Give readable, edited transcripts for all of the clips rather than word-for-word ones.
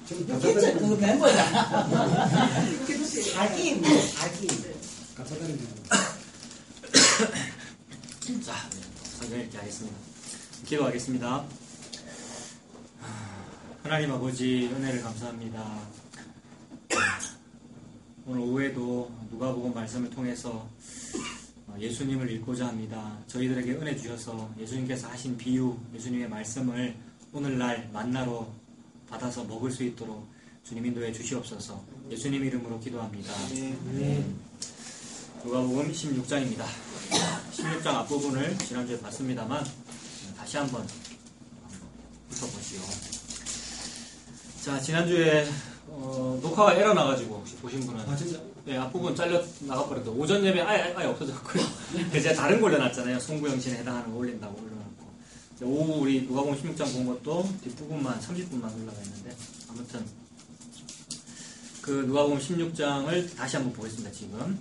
진짜 그 멤버잖아. 사기. 자, 설명 읽기 하겠습니다. 기도하겠습니다. 하나님 아버지 은혜를 감사합니다. 오늘 오후에도 누가복음 말씀을 통해서 예수님을 읽고자 합니다. 저희들에게 은혜 주셔서 예수님께서 하신 비유, 예수님의 말씀을 오늘날 만나로 받아서 먹을 수 있도록 주님 인도해 주시옵소서. 예수님 이름으로 기도합니다. 누가복음 16장입니다. 16장 앞부분을 지난주에 봤습니다만 다시 한번 훑어보시오. 자, 지난주에 녹화가 에러 나가지고 혹시 보신 분은 진짜? 네, 앞부분 잘려 나가버렸고 오전 예배 아예 없어졌고요. 제가 다른 거 올려놨잖아요. 송구영신에 해당하는 거 올린다고 올려놓고 오후 우리 누가복음 16장 본 것도 뒷부분만 30분만 올라가 있는데 아무튼 그 누가복음 16장을 다시 한번 보겠습니다. 지금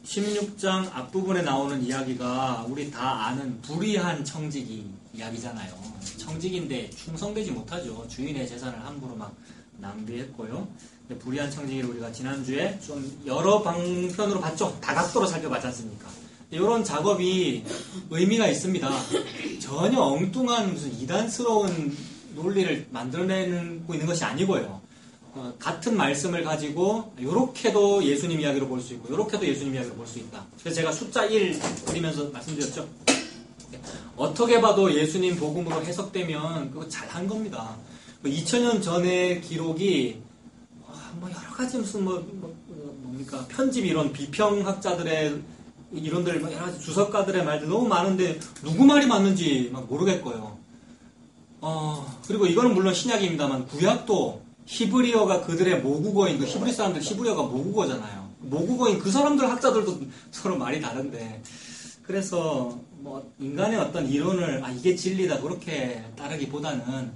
16장 앞부분에 나오는 이야기가 우리 다 아는 불의한 청지기 이야기잖아요. 청지기인데 충성되지 못하죠. 주인의 재산을 함부로 막 낭비했고요. 불의한 청지기를 우리가 지난주에 좀 여러 방편으로 봤죠. 다각도로 살펴봤지 않습니까? 이런 작업이 의미가 있습니다. 전혀 엉뚱한 무슨 이단스러운 논리를 만들어내고 있는 것이 아니고요. 같은 말씀을 가지고 이렇게도 예수님 이야기로 볼 수 있고 이렇게도 예수님 이야기로 볼 수 있다. 그래서 제가 숫자 1 드리면서 말씀드렸죠. 어떻게 봐도 예수님 복음으로 해석되면 그거 잘한 겁니다. 2000년 전의 기록이 뭐 여러 가지 무슨 뭡니까 편집 이론 비평학자들의 이론들 여러 가지 주석가들의 말들 너무 많은데 누구 말이 맞는지 막 모르겠고요. 그리고 이거는 물론 신약입니다만 구약도 히브리어가 그들의 모국어인 그 히브리 사람들 히브리어가 모국어잖아요. 모국어인 그 사람들 학자들도 서로 말이 다른데 그래서 뭐 인간의 어떤 이론을 이게 진리다 그렇게 따르기보다는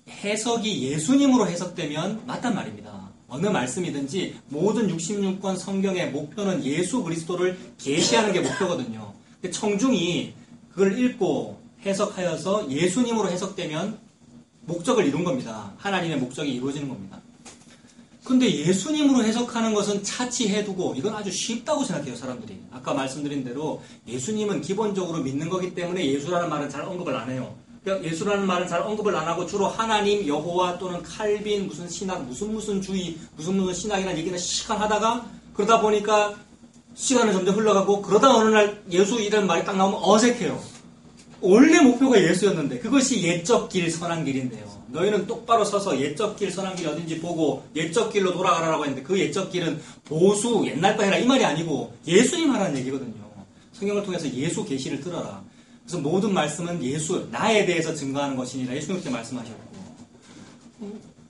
해석이 예수님으로 해석되면 맞단 말입니다. 어느 말씀이든지 모든 66권 성경의 목표는 예수 그리스도를 계시하는 게 목표거든요. 청중이 그걸 읽고 해석하여서 예수님으로 해석되면 목적을 이룬 겁니다. 하나님의 목적이 이루어지는 겁니다. 근데 예수님으로 해석하는 것은 차치 해두고 이건 아주 쉽다고 생각해요. 사람들이. 아까 말씀드린 대로 예수님은 기본적으로 믿는 거기 때문에 예수라는 말은 잘 언급을 안 해요. 예수라는 말은 잘 언급을 안 하고 주로 하나님, 여호와 또는 칼빈, 무슨 신학, 무슨 주의, 무슨 신학이라는 얘기는 시간하다가 그러다 보니까 시간은 점점 흘러가고 그러다 어느 날 예수이라는 말이 딱 나오면 어색해요. 원래 목표가 예수였는데 그것이 옛적 길, 선한 길인데요. 너희는 똑바로 서서 옛적 길, 선한 길이 어딘지 보고 옛적 길로 돌아가라고 했는데 그 옛적 길은 보수, 옛날 거 해라 이 말이 아니고 예수님 하라는 얘기거든요. 성경을 통해서 예수 계시를 들어라. 그래서 모든 말씀은 예수, 나에 대해서 증거하는 것이니라 예수님께 말씀하셨고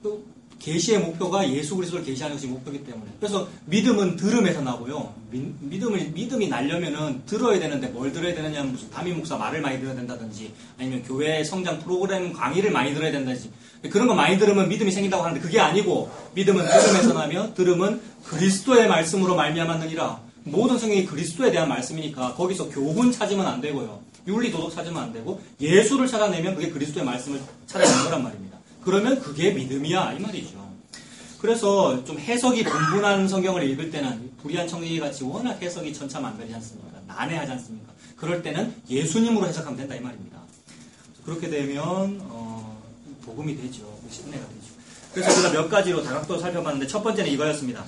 또 계시의 목표가 예수 그리스도를 계시하는 것이 목표이기 때문에 그래서 믿음은 들음에서 나고요. 믿음이 날려면은 들어야 되는데 뭘 들어야 되느냐 무슨 담임 목사 말을 많이 들어야 된다든지 아니면 교회 성장 프로그램 강의를 많이 들어야 된다든지 그런 거 많이 들으면 믿음이 생긴다고 하는데 그게 아니고 믿음은 들음에서 나며 들음은 그리스도의 말씀으로 말미암았느니라. 모든 성경이 그리스도에 대한 말씀이니까 거기서 교훈 찾으면 안 되고요. 윤리 도덕 찾으면 안 되고 예수를 찾아내면 그게 그리스도의 말씀을 찾아내는 거란 말입니다. 그러면 그게 믿음이야 이 말이죠. 그래서 좀 해석이 분분한 성경을 읽을 때는 불의한 청지기 같이 워낙 해석이 천차만별이지 않습니까? 난해하지 않습니까? 그럴 때는 예수님으로 해석하면 된다 이 말입니다. 그렇게 되면 복음이 되죠. 은혜가 되죠. 그래서 제가 몇 가지로 다각도로 살펴봤는데 첫 번째는 이거였습니다.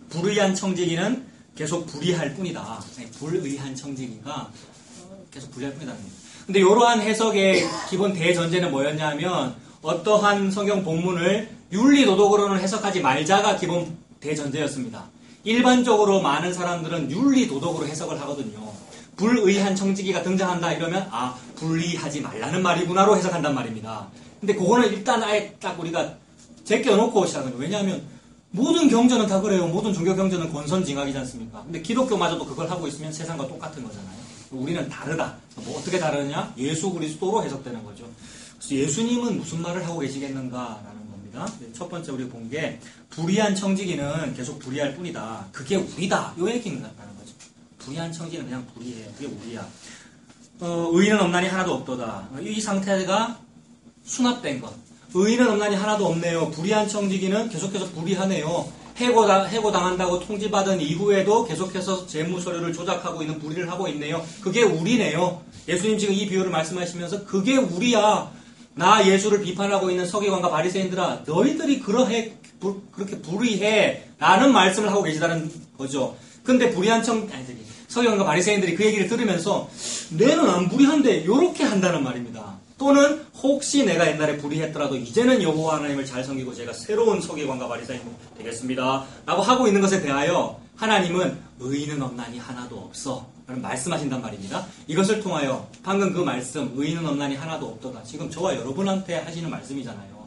불의한 청지기는 계속 불의할 뿐이다. 불의한 청지기가 계속 불의할 뿐이다는 겁니다. 근데 이러한 해석의 기본 대전제는 뭐였냐 하면 어떠한 성경 본문을 윤리도덕으로는 해석하지 말자가 기본 대전제였습니다. 일반적으로 많은 사람들은 윤리도덕으로 해석을 하거든요. 불의한 청지기가 등장한다 이러면 불의하지 말라는 말이구나로 해석한단 말입니다. 근데 그거는 일단 아예 딱 우리가 제껴놓고 시작해요. 왜냐하면 모든 경전은 다 그래요. 모든 종교 경전은 권선징악이지 않습니까? 근데 기독교마저도 그걸 하고 있으면 세상과 똑같은 거잖아요. 우리는 다르다. 뭐 어떻게 다르냐? 예수 그리스도로 해석되는 거죠. 그래서 예수님은 무슨 말을 하고 계시겠는가라는 겁니다. 첫 번째 우리가 본 게 불의한 청지기는 계속 불의할 뿐이다. 그게 우리다. 이 얘기입니다. 거죠. 불의한 청지기는 그냥 불의해. 그게 우리야. 의인은 없나니 하나도 없도다. 이 상태가 수납된 것. 의인은 없나니 하나도 없네요. 불의한 청지기는 계속해서 불의하네요. 해고당한다고 통지받은 이후에도 계속해서 재무 서류를 조작하고 있는 불의를 하고 있네요. 그게 우리네요. 예수님 지금 이 비유를 말씀하시면서 그게 우리야. 나 예수를 비판하고 있는 서기관과 바리새인들아, 너희들이 그렇게 불의해 라는 말씀을 하고 계시다는 거죠. 근데 서기관과 바리새인들이 그 얘기를 들으면서 내는 안 불의한데 요렇게 한다는 말입니다. 또는 혹시 내가 옛날에 불의했더라도 이제는 여호와 하나님을 잘 섬기고 제가 새로운 서기관과 바리새인 되겠습니다 라고 하고 있는 것에 대하여 하나님은 의인은 없나니 하나도 없어 라는 말씀하신단 말입니다. 이것을 통하여 방금 그 말씀 의인은 없나니 하나도 없도다, 지금 저와 여러분한테 하시는 말씀이잖아요.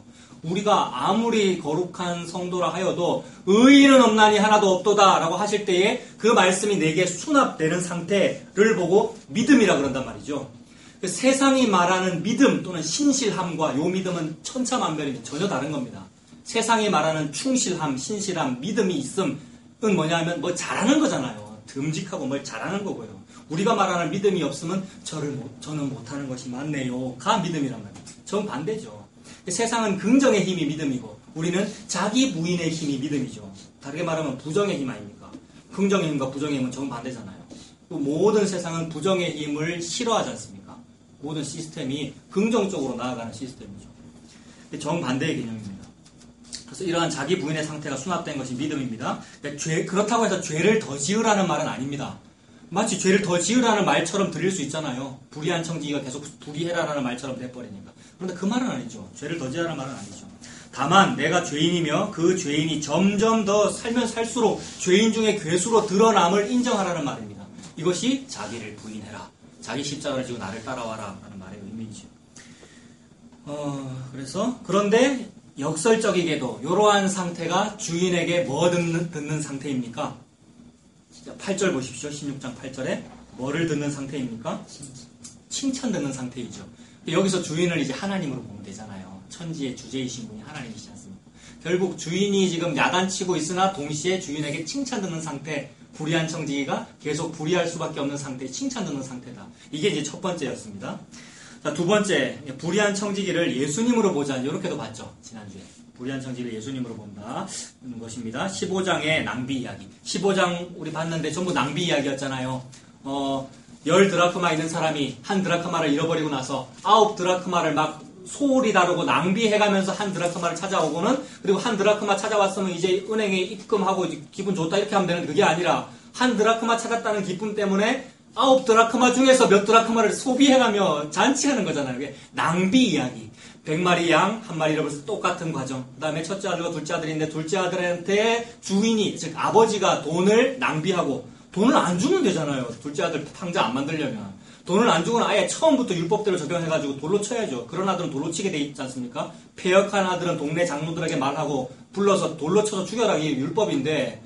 우리가 아무리 거룩한 성도라 하여도 의인은 없나니 하나도 없도다 라고 하실 때에 그 말씀이 내게 수납되는 상태를 보고 믿음이라 그런단 말이죠. 세상이 말하는 믿음 또는 신실함과 요 믿음은 천차만별입니다. 전혀 다른 겁니다. 세상이 말하는 충실함, 신실함, 믿음이 있음은 뭐냐면 뭐 잘하는 거잖아요. 듬직하고 뭘 잘하는 거고요. 우리가 말하는 믿음이 없으면 저는 못하는 것이 맞네요 가 믿음이란 말이에요. 정반대죠. 세상은 긍정의 힘이 믿음이고 우리는 자기 부인의 힘이 믿음이죠. 다르게 말하면 부정의 힘 아닙니까? 긍정의 힘과 부정의 힘은 정반대잖아요. 모든 세상은 부정의 힘을 싫어하지 않습니까? 모든 시스템이 긍정적으로 나아가는 시스템이죠. 정반대의 개념입니다. 그래서 이러한 자기 부인의 상태가 수납된 것이 믿음입니다. 그렇다고 해서 죄를 더 지으라는 말은 아닙니다. 마치 죄를 더 지으라는 말처럼 들릴 수 있잖아요. 불의한 청지기가 계속 불의해라라는 말처럼 돼버리니까. 그런데 그 말은 아니죠. 죄를 더 지으라는 말은 아니죠. 다만 내가 죄인이며 그 죄인이 점점 더 살면 살수록 죄인 중에 괴수로 드러남을 인정하라는 말입니다. 이것이 자기를 부인해라, 자기 십자가를 지고 나를 따라와라 라는 말의 의미이죠. 그런데 역설적이게도 이러한 상태가 주인에게 뭐 듣는 상태입니까? 8절 보십시오. 16장 8절에 뭐를 듣는 상태입니까? 칭찬 듣는 상태이죠. 여기서 주인을 이제 하나님으로 보면 되잖아요. 천지의 주제이신 분이 하나님이시지 않습니까? 결국 주인이 지금 야단치고 있으나 동시에 주인에게 칭찬 듣는 상태, 불의한 청지기가 계속 불의할 수밖에 없는 상태, 칭찬 듣는 상태다. 이게 이제 첫 번째였습니다. 자, 두 번째, 불의한 청지기를 예수님으로 보자. 이렇게도 봤죠, 지난주에. 불의한 청지기를 예수님으로 본다는 것입니다. 15장의 낭비 이야기. 15장 우리 봤는데 전부 낭비 이야기였잖아요. 10드라크마 있는 사람이 한 드라크마를 잃어버리고 나서 9드라크마를 막 소홀히 다루고 낭비해가면서 한 드라크마를 찾아오고는, 그리고 한 드라크마 찾아왔으면 이제 은행에 입금하고 기분 좋다 이렇게 하면 되는데, 그게 아니라 한 드라크마 찾았다는 기쁨 때문에 9드라크마 중에서 몇 드라크마를 소비해가며 잔치하는 거잖아요. 이게 낭비 이야기. 100마리 양, 한 마리 잃어버려서 똑같은 과정. 그 다음에 첫째 아들과 둘째 아들인데 둘째 아들한테 주인이, 즉 아버지가 돈을 낭비하고, 돈을 안 주면 되잖아요. 둘째 아들 탕자 안 만들려면. 돈을 안 주고는 아예 처음부터 율법대로 적용해가지고 돌로 쳐야죠. 그런 아들은 돌로 치게 돼 있지 않습니까? 패역한 아들은 동네 장로들에게 말하고 불러서 돌로 쳐서 죽여라, 이게 율법인데,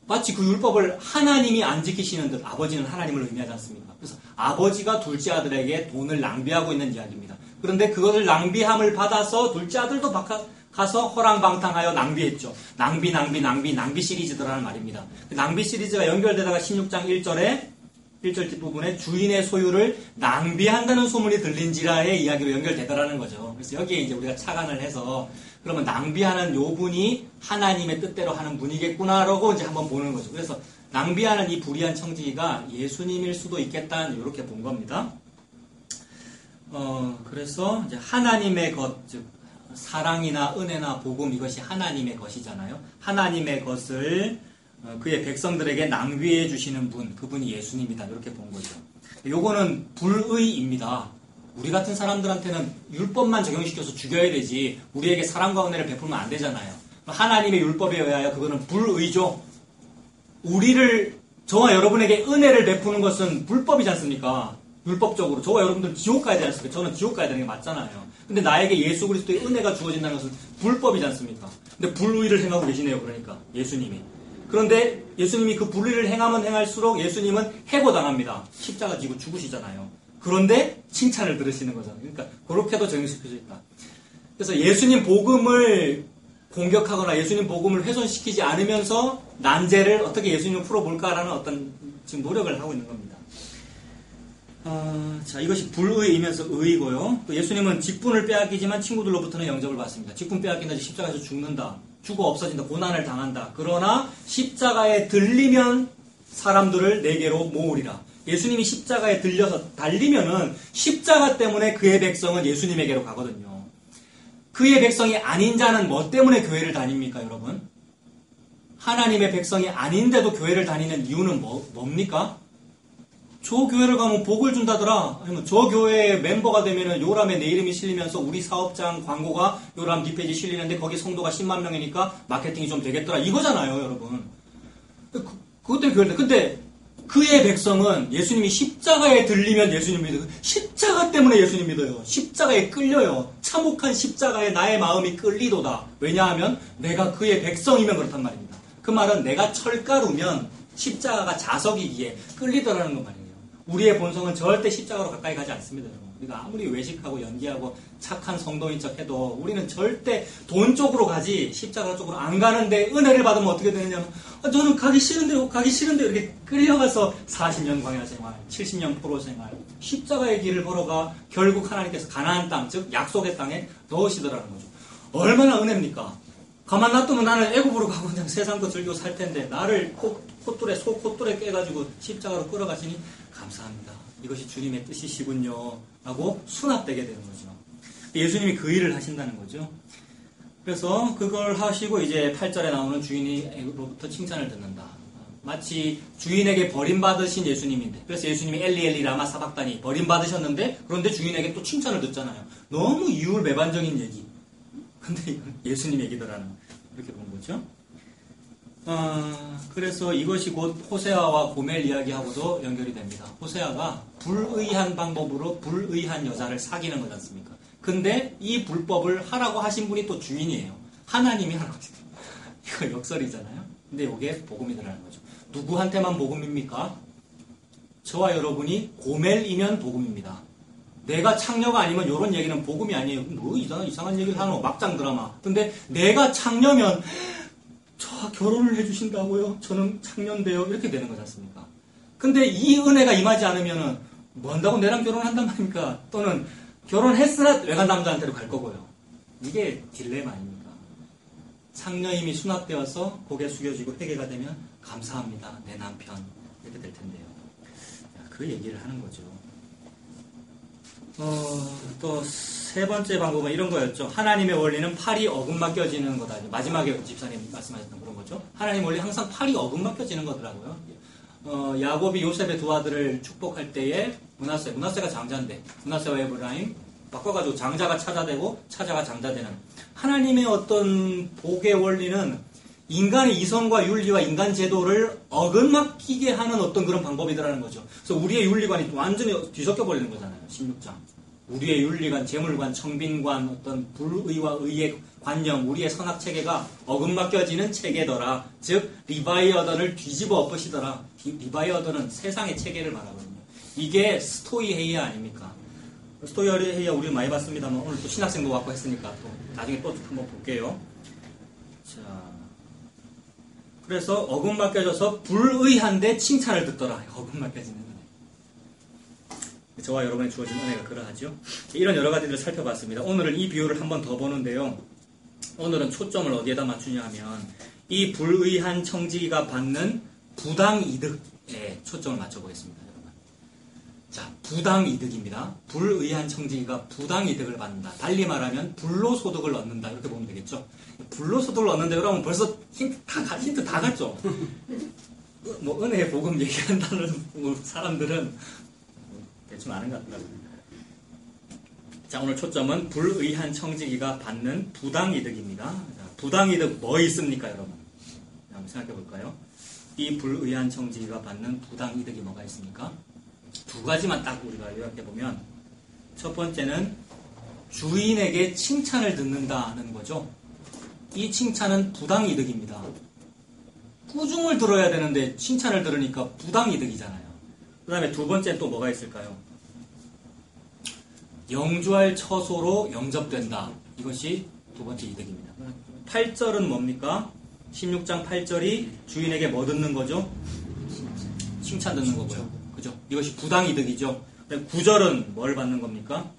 마치 그 율법을 하나님이 안 지키시는 듯, 아버지는 하나님을 의미하지 않습니까? 그래서 아버지가 둘째 아들에게 돈을 낭비하고 있는 이야기입니다. 그런데 그것을 낭비함을 받아서 둘째 아들도 가서 허랑방탕하여 낭비했죠. 낭비 시리즈더라는 말입니다. 그 낭비 시리즈가 연결되다가 16장 1절 뒷부분에 주인의 소유를 낭비한다는 소문이 들린지라의 이야기로 연결되더라는 거죠. 그래서 여기에 이제 우리가 착안을 해서, 그러면 낭비하는 요 분이 하나님의 뜻대로 하는 분이겠구나라고 이제 한번 보는 거죠. 그래서 낭비하는 이 불의한 청지기가 예수님일 수도 있겠다, 이렇게 본 겁니다. 그래서 이제 하나님의 것, 즉 사랑이나 은혜나 복음, 이것이 하나님의 것이잖아요. 하나님의 것을 그의 백성들에게 낭비해 주시는 분, 그분이 예수님이다, 이렇게 본 거죠. 요거는 불의입니다. 우리 같은 사람들한테는 율법만 적용시켜서 죽여야 되지, 우리에게 사랑과 은혜를 베풀면 안 되잖아요. 하나님의 율법에 의하여 그거는 불의죠. 저와 여러분에게 은혜를 베푸는 것은 불법이지 않습니까? 율법적으로 저와 여러분들 지옥 가야 되지 않습니까? 저는 지옥 가야 되는 게 맞잖아요. 근데 나에게 예수 그리스도의 은혜가 주어진다는 것은 불법이지 않습니까? 근데 불의를 행하고 계시네요. 그러니까 예수님이. 그런데 예수님이 그 불의를 행하면 행할수록 예수님은 해고당합니다. 십자가 지고 죽으시잖아요. 그런데 칭찬을 들으시는 거잖아요. 그러니까 그렇게도 적용시킬 수 있다. 그래서 예수님 복음을 공격하거나 예수님 복음을 훼손시키지 않으면서 난제를 어떻게 예수님을 풀어볼까라는 어떤 지금 노력을 하고 있는 겁니다. 자, 이것이 불의이면서 의이고요. 또 예수님은 직분을 빼앗기지만 친구들로부터는 영접을 받습니다. 직분 빼앗긴다, 십자가에서 죽는다, 죽어 없어진다, 고난을 당한다. 그러나 십자가에 들리면 사람들을 내게로 모으리라. 예수님이 십자가에 들려서 달리면은 십자가 때문에 그의 백성은 예수님에게로 가거든요. 그의 백성이 아닌 자는 뭐 때문에 교회를 다닙니까, 여러분? 하나님의 백성이 아닌데도 교회를 다니는 이유는 뭡니까? 저 교회를 가면 복을 준다더라. 아니면 저 교회에 멤버가 되면은 요람에 내 이름이 실리면서 우리 사업장 광고가 요람 뒷페이지 실리는데 거기 성도가 10만 명이니까 마케팅이 좀 되겠더라. 이거잖아요, 여러분. 그것 때문에 교회를 근데 그의 백성은 예수님이 십자가에 들리면 예수님 믿어요. 십자가 때문에 예수님 믿어요. 십자가에 끌려요. 참혹한 십자가에 나의 마음이 끌리도다. 왜냐하면 내가 그의 백성이면 그렇단 말입니다. 그 말은 내가 철가루면 십자가가 자석이기에 끌리더라는 것 말이에요. 우리의 본성은 절대 십자가로 가까이 가지 않습니다, 여러분. 우리가 아무리 외식하고 연기하고 착한 성도인 척 해도 우리는 절대 돈 쪽으로 가지 십자가 쪽으로 안 가는데 은혜를 받으면 어떻게 되느냐면 저는 가기 싫은데요 이렇게 끌려가서 40년 광야생활, 70년 포로생활, 십자가의 길을 걸어가 결국 하나님께서 가나안 땅, 즉 약속의 땅에 넣으시더라는 거죠. 얼마나 은혜입니까? 가만 놔두면 나는 애굽으로 가고 그냥 세상도 즐기고 살 텐데 나를 콧돌에 깨가지고 십자가로 끌어가시니 감사합니다. 이것이 주님의 뜻이시군요. 라고 수납되게 되는 거죠. 예수님이 그 일을 하신다는 거죠. 그래서 그걸 하시고 이제 8절에 나오는 주인으로부터 칭찬을 듣는다. 마치 주인에게 버림받으신 예수님인데, 그래서 예수님이 엘리 엘리 라마 사박다니 버림받으셨는데, 그런데 주인에게 또 칭찬을 듣잖아요. 너무 이율배반적인 얘기. 근데 이건 예수님 얘기더라는, 이렇게 본 거죠. 그래서 이것이 곧 호세아와 고멜 이야기하고도 연결이 됩니다. 호세아가 불의한 방법으로 불의한 여자를 사귀는 거지 않습니까? 근데 이 불법을 하라고 하신 분이 또 주인이에요. 하나님이 하라고 하신 거예요. 이거 역설이잖아요. 근데 이게 복음이라는 거죠. 누구한테만 복음입니까? 저와 여러분이 고멜이면 복음입니다. 내가 창녀가 아니면 이런 얘기는 복음이 아니에요. 뭐 이상한 얘기를 하노? 막장 드라마. 근데 내가 창녀면 저 결혼을 해주신다고요? 저는 창녀인데요. 이렇게 되는 거지 않습니까? 근데 이 은혜가 임하지 않으면은 뭐 한다고 내랑 결혼한단 말입니까? 또는 결혼했으나 외간 남자한테로 갈 거고요. 이게 딜레마 아닙니까? 창녀임이 수납되어서 고개 숙여지고 회개가 되면 감사합니다. 내 남편. 이렇게 될 텐데요. 그 얘기를 하는 거죠. 또 세 번째 방법은 이런 거였죠. 하나님의 원리는 팔이 어긋맞겨지는 거다. 마지막에 집사님 말씀하셨던 그런 거죠. 하나님 원리 항상 팔이 어긋맞겨지는 거더라고요. 야곱이 요셉의 두 아들을 축복할 때에 문하세가 장자인데 문하세와 에브라임 바꿔가지고 장자가 차자되고 차자가 장자되는 하나님의 어떤 복의 원리는 인간의 이성과 윤리와 인간 제도를 어긋맞기게 하는 어떤 그런 방법이더라는 거죠. 그래서 우리의 윤리관이 완전히 뒤섞여 버리는 거잖아요. 16장. 우리의 윤리관, 재물관, 청빈관, 어떤 불의와 의의 관념, 우리의 선악 체계가 어긋맞겨지는 체계더라. 즉 리바이어던을 뒤집어 엎으시더라. 리바이어던은 세상의 체계를 말하거든요. 이게 스토이헤이아 아닙니까? 스토이헤이아 우리 많이 봤습니다만 오늘 또 신학생도 왔고 했으니까 또 나중에 또 한번 볼게요. 자, 그래서 어긋맞겨져서 불의한데 칭찬을 듣더라. 어긋맞겨지는 은혜. 저와 여러분의 주어진 은혜가 그러하죠. 이런 여러 가지들을 살펴봤습니다. 오늘은 이 비유를 한 번 더 보는데요. 오늘은 초점을 어디에다 맞추냐 하면 이 불의한 청지기가 받는 부당이득에 초점을 맞춰보겠습니다. 여러분. 자, 부당이득입니다. 불의한 청지기가 부당이득을 받는다. 달리 말하면 불로소득을 얻는다. 이렇게 보면 되겠죠. 불로소득을 얻는데 여러분 벌써 힌트 다 갔죠. 뭐 은혜의 복음 얘기한다는 사람들은 대충 아는 것 같더라고요. 자, 오늘 초점은 불의한 청지기가 받는 부당이득입니다. 자, 부당이득 뭐 있습니까, 여러분? 한번 생각해 볼까요? 이 불의한 청지기가 받는 부당이득이 뭐가 있습니까? 두 가지만 딱 우리가 요약해 보면 첫 번째는 주인에게 칭찬을 듣는다는 거죠. 이 칭찬은 부당이득입니다. 꾸중을 들어야 되는데 칭찬을 들으니까 부당이득이잖아요. 그 다음에 두 번째는 또 뭐가 있을까요? 영주할 처소로 영접된다. 이것이 두 번째 이득입니다. 8절은 뭡니까? 16장 8절이 주인에게 뭐 듣는 거죠? 칭찬 듣는 거고요. 그죠? 이것이 부당이득이죠. 구절은 뭘 받는 겁니까?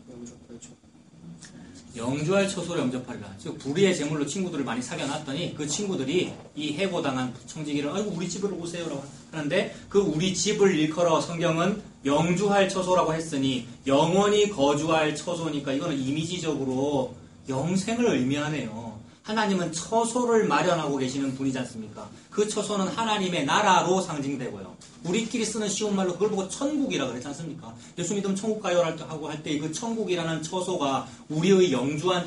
영주할 처소를 영접하리라. 즉 불의의 제물로 친구들을 많이 사귀어놨더니 그 친구들이 이 해고당한 청지기를 아이고 우리 집으로 오세요라고 하는데 그 우리 집을 일컬어 성경은 영주할 처소라고 했으니 영원히 거주할 처소니까 이거는 이미지적으로 영생을 의미하네요. 하나님은 처소를 마련하고 계시는 분이지 않습니까? 그 처소는 하나님의 나라로 상징되고요. 우리끼리 쓰는 쉬운 말로 그걸 보고 천국이라 그랬지 않습니까? 예수 믿으면 천국 가요 하고 할 때 그 천국이라는 처소가 우리의 영주할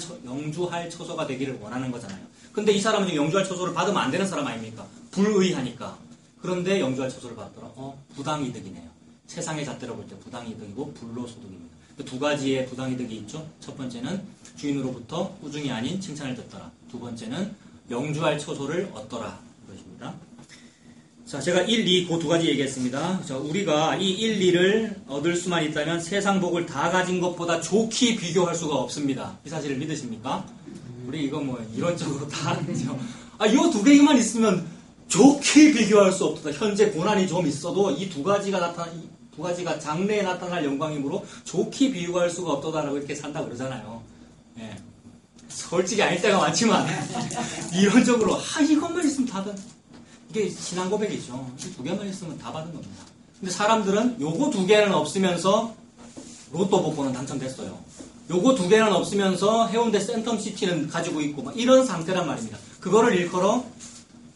처소가 되기를 원하는 거잖아요. 근데 이 사람은 지금 영주할 처소를 받으면 안 되는 사람 아닙니까? 불의하니까. 그런데 영주할 처소를 받더라. 부당이득이네요. 세상의 잣대로 볼 때 부당이득이고 불로소득입니다. 두 가지의 부당이득이 있죠. 첫 번째는 주인으로부터 꾸중이 아닌 칭찬을 듣더라. 두 번째는 영주할 처소를 얻더라. 이것입니다. 자, 제가 1, 2, 그 두 가지 얘기했습니다. 자, 우리가 이 1, 2를 얻을 수만 있다면 세상 복을 다 가진 것보다 좋게 비교할 수가 없습니다. 이 사실을 믿으십니까? 우리 이거 뭐 이론적으로 다 알죠. 이 두 개만 있으면 좋게 비교할 수 없다. 현재 고난이 좀 있어도 이 두 가지가 장래에 나타날 영광이므로 좋게 비유할 수가 없다라고 이렇게 산다 그러잖아요. 예. 솔직히 아닐 때가 많지만 이론적으로 이것만 있으면 다 이게 신앙 고백이죠. 이 두 개만 있으면 다 받은 겁니다. 근데 사람들은 요거 두 개는 없으면서 로또 복권은 당첨됐어요. 요거 두 개는 없으면서 해운대 센텀시티는 가지고 있고 막 이런 상태란 말입니다. 그거를 일컬어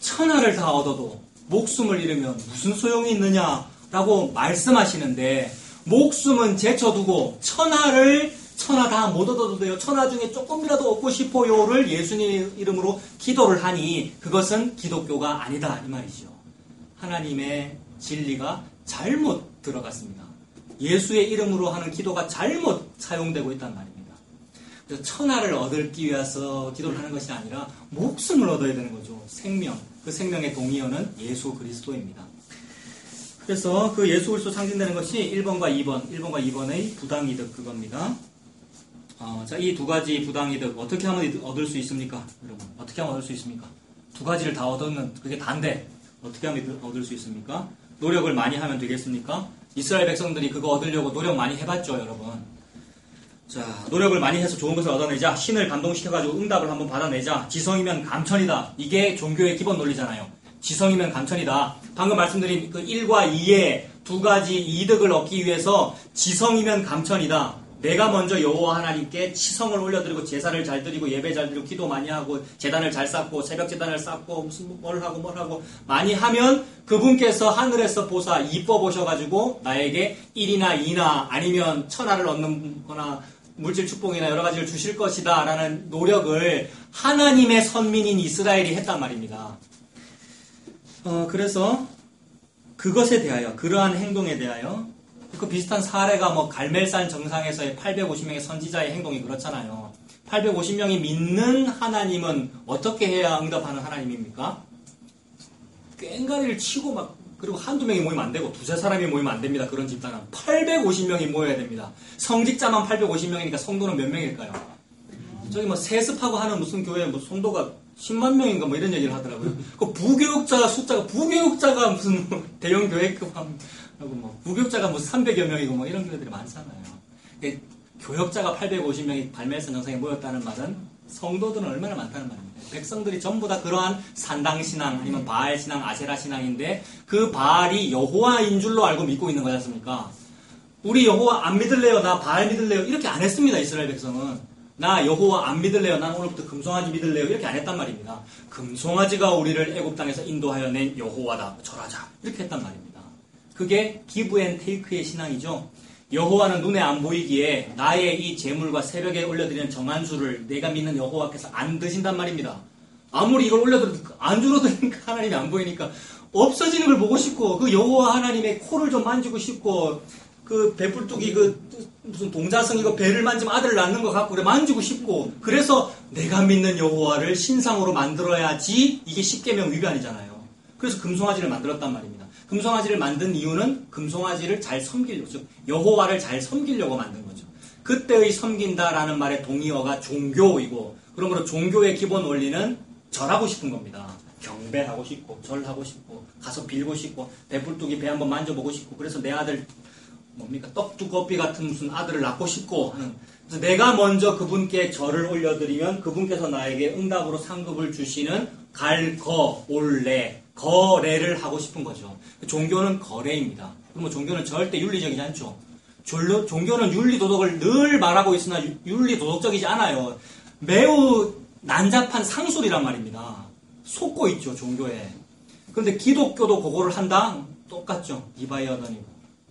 천하를 다 얻어도 목숨을 잃으면 무슨 소용이 있느냐라고 말씀하시는데 목숨은 제쳐두고 천하 다 못 얻어도 돼요. 천하 중에 조금이라도 얻고 싶어요를 예수님 이름으로 기도를 하니 그것은 기독교가 아니다 이 말이죠. 하나님의 진리가 잘못 들어갔습니다. 예수의 이름으로 하는 기도가 잘못 사용되고 있단 말입니다. 그래서 천하를 얻기 위해서 기도를 하는 것이 아니라 목숨을 얻어야 되는 거죠. 생명. 그 생명의 동의어는 예수 그리스도입니다. 그래서 그 예수 그리스도 상징되는 것이 1번과 2번의 부당이득 그겁니다. 자, 이 두 가지 부당이득 어떻게 하면 얻을 수 있습니까? 여러분, 어떻게 하면 얻을 수 있습니까? 두 가지를 다 얻으면 그게 단데 어떻게 하면 얻을 수 있습니까? 노력을 많이 하면 되겠습니까? 이스라엘 백성들이 그거 얻으려고 노력 많이 해봤죠, 여러분. 자, 노력을 많이 해서 좋은 것을 얻어내자. 신을 감동시켜가지고 응답을 한번 받아내자. 지성이면 감천이다. 이게 종교의 기본 논리잖아요. 지성이면 감천이다. 방금 말씀드린 그 1과 2의 두 가지 이득을 얻기 위해서 지성이면 감천이다. 내가 먼저 여호와 하나님께 치성을 올려드리고 제사를 잘 드리고 예배 잘 드리고 기도 많이 하고 제단을 잘 쌓고 새벽 제단을 쌓고 무슨 뭘 하고 많이 하면 그분께서 하늘에서 보사 이뻐 보셔가지고 나에게 1이나 2나 아니면 천하를 얻는 거나 물질 축복이나 여러 가지를 주실 것이다 라는 노력을 하나님의 선민인 이스라엘이 했단 말입니다. 그래서 그것에 대하여 그러한 행동에 대하여 그 비슷한 사례가 뭐 갈멜산 정상에서의 850명의 선지자의 행동이 그렇잖아요. 850명이 믿는 하나님은 어떻게 해야 응답하는 하나님입니까? 꽹가리를 치고 막 그리고 한두 명이 모이면 안 되고 두세 사람이 모이면 안 됩니다. 그런 집단은 850명이 모여야 됩니다. 성직자만 850명이니까 성도는 몇 명일까요? 저기 뭐 세습하고 하는 무슨 교회 뭐 성도가 10만 명인가 뭐 이런 얘기를 하더라고요. 그 부교육자가 무슨 대형 교회급 하고 뭐 부교육자가 뭐 300여 명이고 뭐 이런 교회들이 많잖아요. 교역자가 850명이 갈멜산 정상에 모였다는 말은 성도들은 얼마나 많다는 말입니다. 백성들이 전부 다 그러한 산당신앙 아니면 바알신앙, 아세라신앙인데 그 바알이 여호와인 줄로 알고 믿고 있는 거지 않습니까? 우리 여호와 안 믿을래요? 나 바알 믿을래요? 이렇게 안 했습니다. 이스라엘 백성은. 나 여호와 안 믿을래요? 난 오늘부터 금송아지 믿을래요? 이렇게 안 했단 말입니다. 금송아지가 우리를 애굽 땅에서 인도하여 낸 여호와다. 절하자. 이렇게 했단 말입니다. 그게 기브 앤 테이크의 신앙이죠. 여호와는 눈에 안 보이기에 나의 이 제물과 새벽에 올려드리는 정한수를 내가 믿는 여호와께서 안 드신단 말입니다. 아무리 이걸 올려드려도 안 줄어드니까 하나님이 안 보이니까 없어지는 걸 보고 싶고 그 여호와 하나님의 코를 좀 만지고 싶고 그 배불뚝이 그 무슨 동자성 이거 배를 만지면 아들을 낳는 것 같고 그래 만지고 싶고 그래서 내가 믿는 여호와를 신상으로 만들어야지 이게 십계명 위반이잖아요. 그래서 금송아지를 만들었단 말입니다. 금송아지를 만든 이유는 금송아지를 잘 섬기려고, 즉 여호와를 잘 섬기려고 만든 거죠. 그때의 섬긴다라는 말의 동의어가 종교이고 그러므로 종교의 기본 원리는 절하고 싶은 겁니다. 경배하고 싶고 절하고 싶고 가서 빌고 싶고 배불뚝이 배 한번 만져보고 싶고 그래서 내 아들 뭡니까? 떡두꺼비 같은 무슨 아들을 낳고 싶고 하는. 그래서 내가 먼저 그분께 절을 올려드리면 그분께서 나에게 응답으로 상급을 주시는 올레, 거래를 하고 싶은 거죠. 종교는 거래입니다. 그러면 종교는 절대 윤리적이지 않죠. 종교는 윤리도덕을 늘 말하고 있으나 윤리도덕적이지 않아요. 매우 난잡한 상술이란 말입니다. 속고 있죠, 종교에. 그런데 기독교도 그거를 한다? 똑같죠. 디바이어던이고.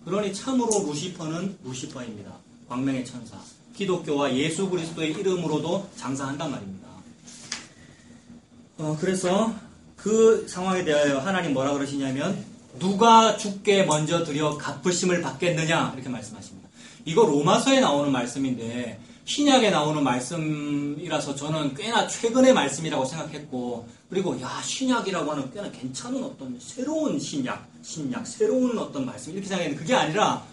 그러니 참으로 루시퍼는 루시퍼입니다. 광명의 천사. 기독교와 예수 그리스도의 이름으로도 장사한단 말입니다. 그래서 그 상황에 대하여 하나님 뭐라 그러시냐면 누가 주께 먼저 드려 갚으심을 받겠느냐 이렇게 말씀하십니다. 이거 로마서에 나오는 말씀인데 신약에 나오는 말씀이라서 저는 꽤나 최근의 말씀이라고 생각했고, 그리고 신약이라고 하는 꽤나 괜찮은 어떤 새로운 신약, 새로운 어떤 말씀 이렇게 생각했는데 그게 아니라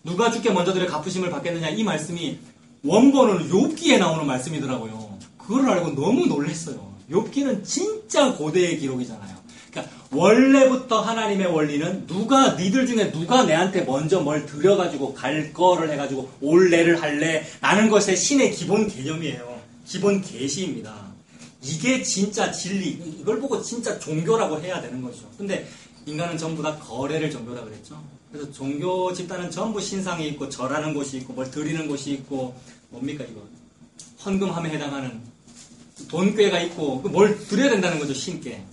누가 주께 먼저 드려 갚으심을 받겠느냐 이 말씀이 원본은 욥기에 나오는 말씀이더라고요. 그걸 알고 너무 놀랐어요. 욥기는 진짜 고대의 기록이잖아요. 그러니까 원래부터 하나님의 원리는 니들 중에 누가 내한테 먼저 뭘 드려가지고 갈 거를 해가지고 올래를 할래 라는 것의 신의 기본 개념이에요. 기본 계시입니다. 이게 진짜 진리, 이걸 보고 진짜 종교라고 해야 되는 거죠. 근데 인간은 전부 다 거래를 종교라고 그랬죠. 그래서 종교 집단은 전부 신상이 있고 절하는 곳이 있고 뭘 드리는 곳이 있고 뭡니까 이거 헌금함에 해당하는 돈꾀가 있고 뭘 드려야 된다는 거죠. 신께.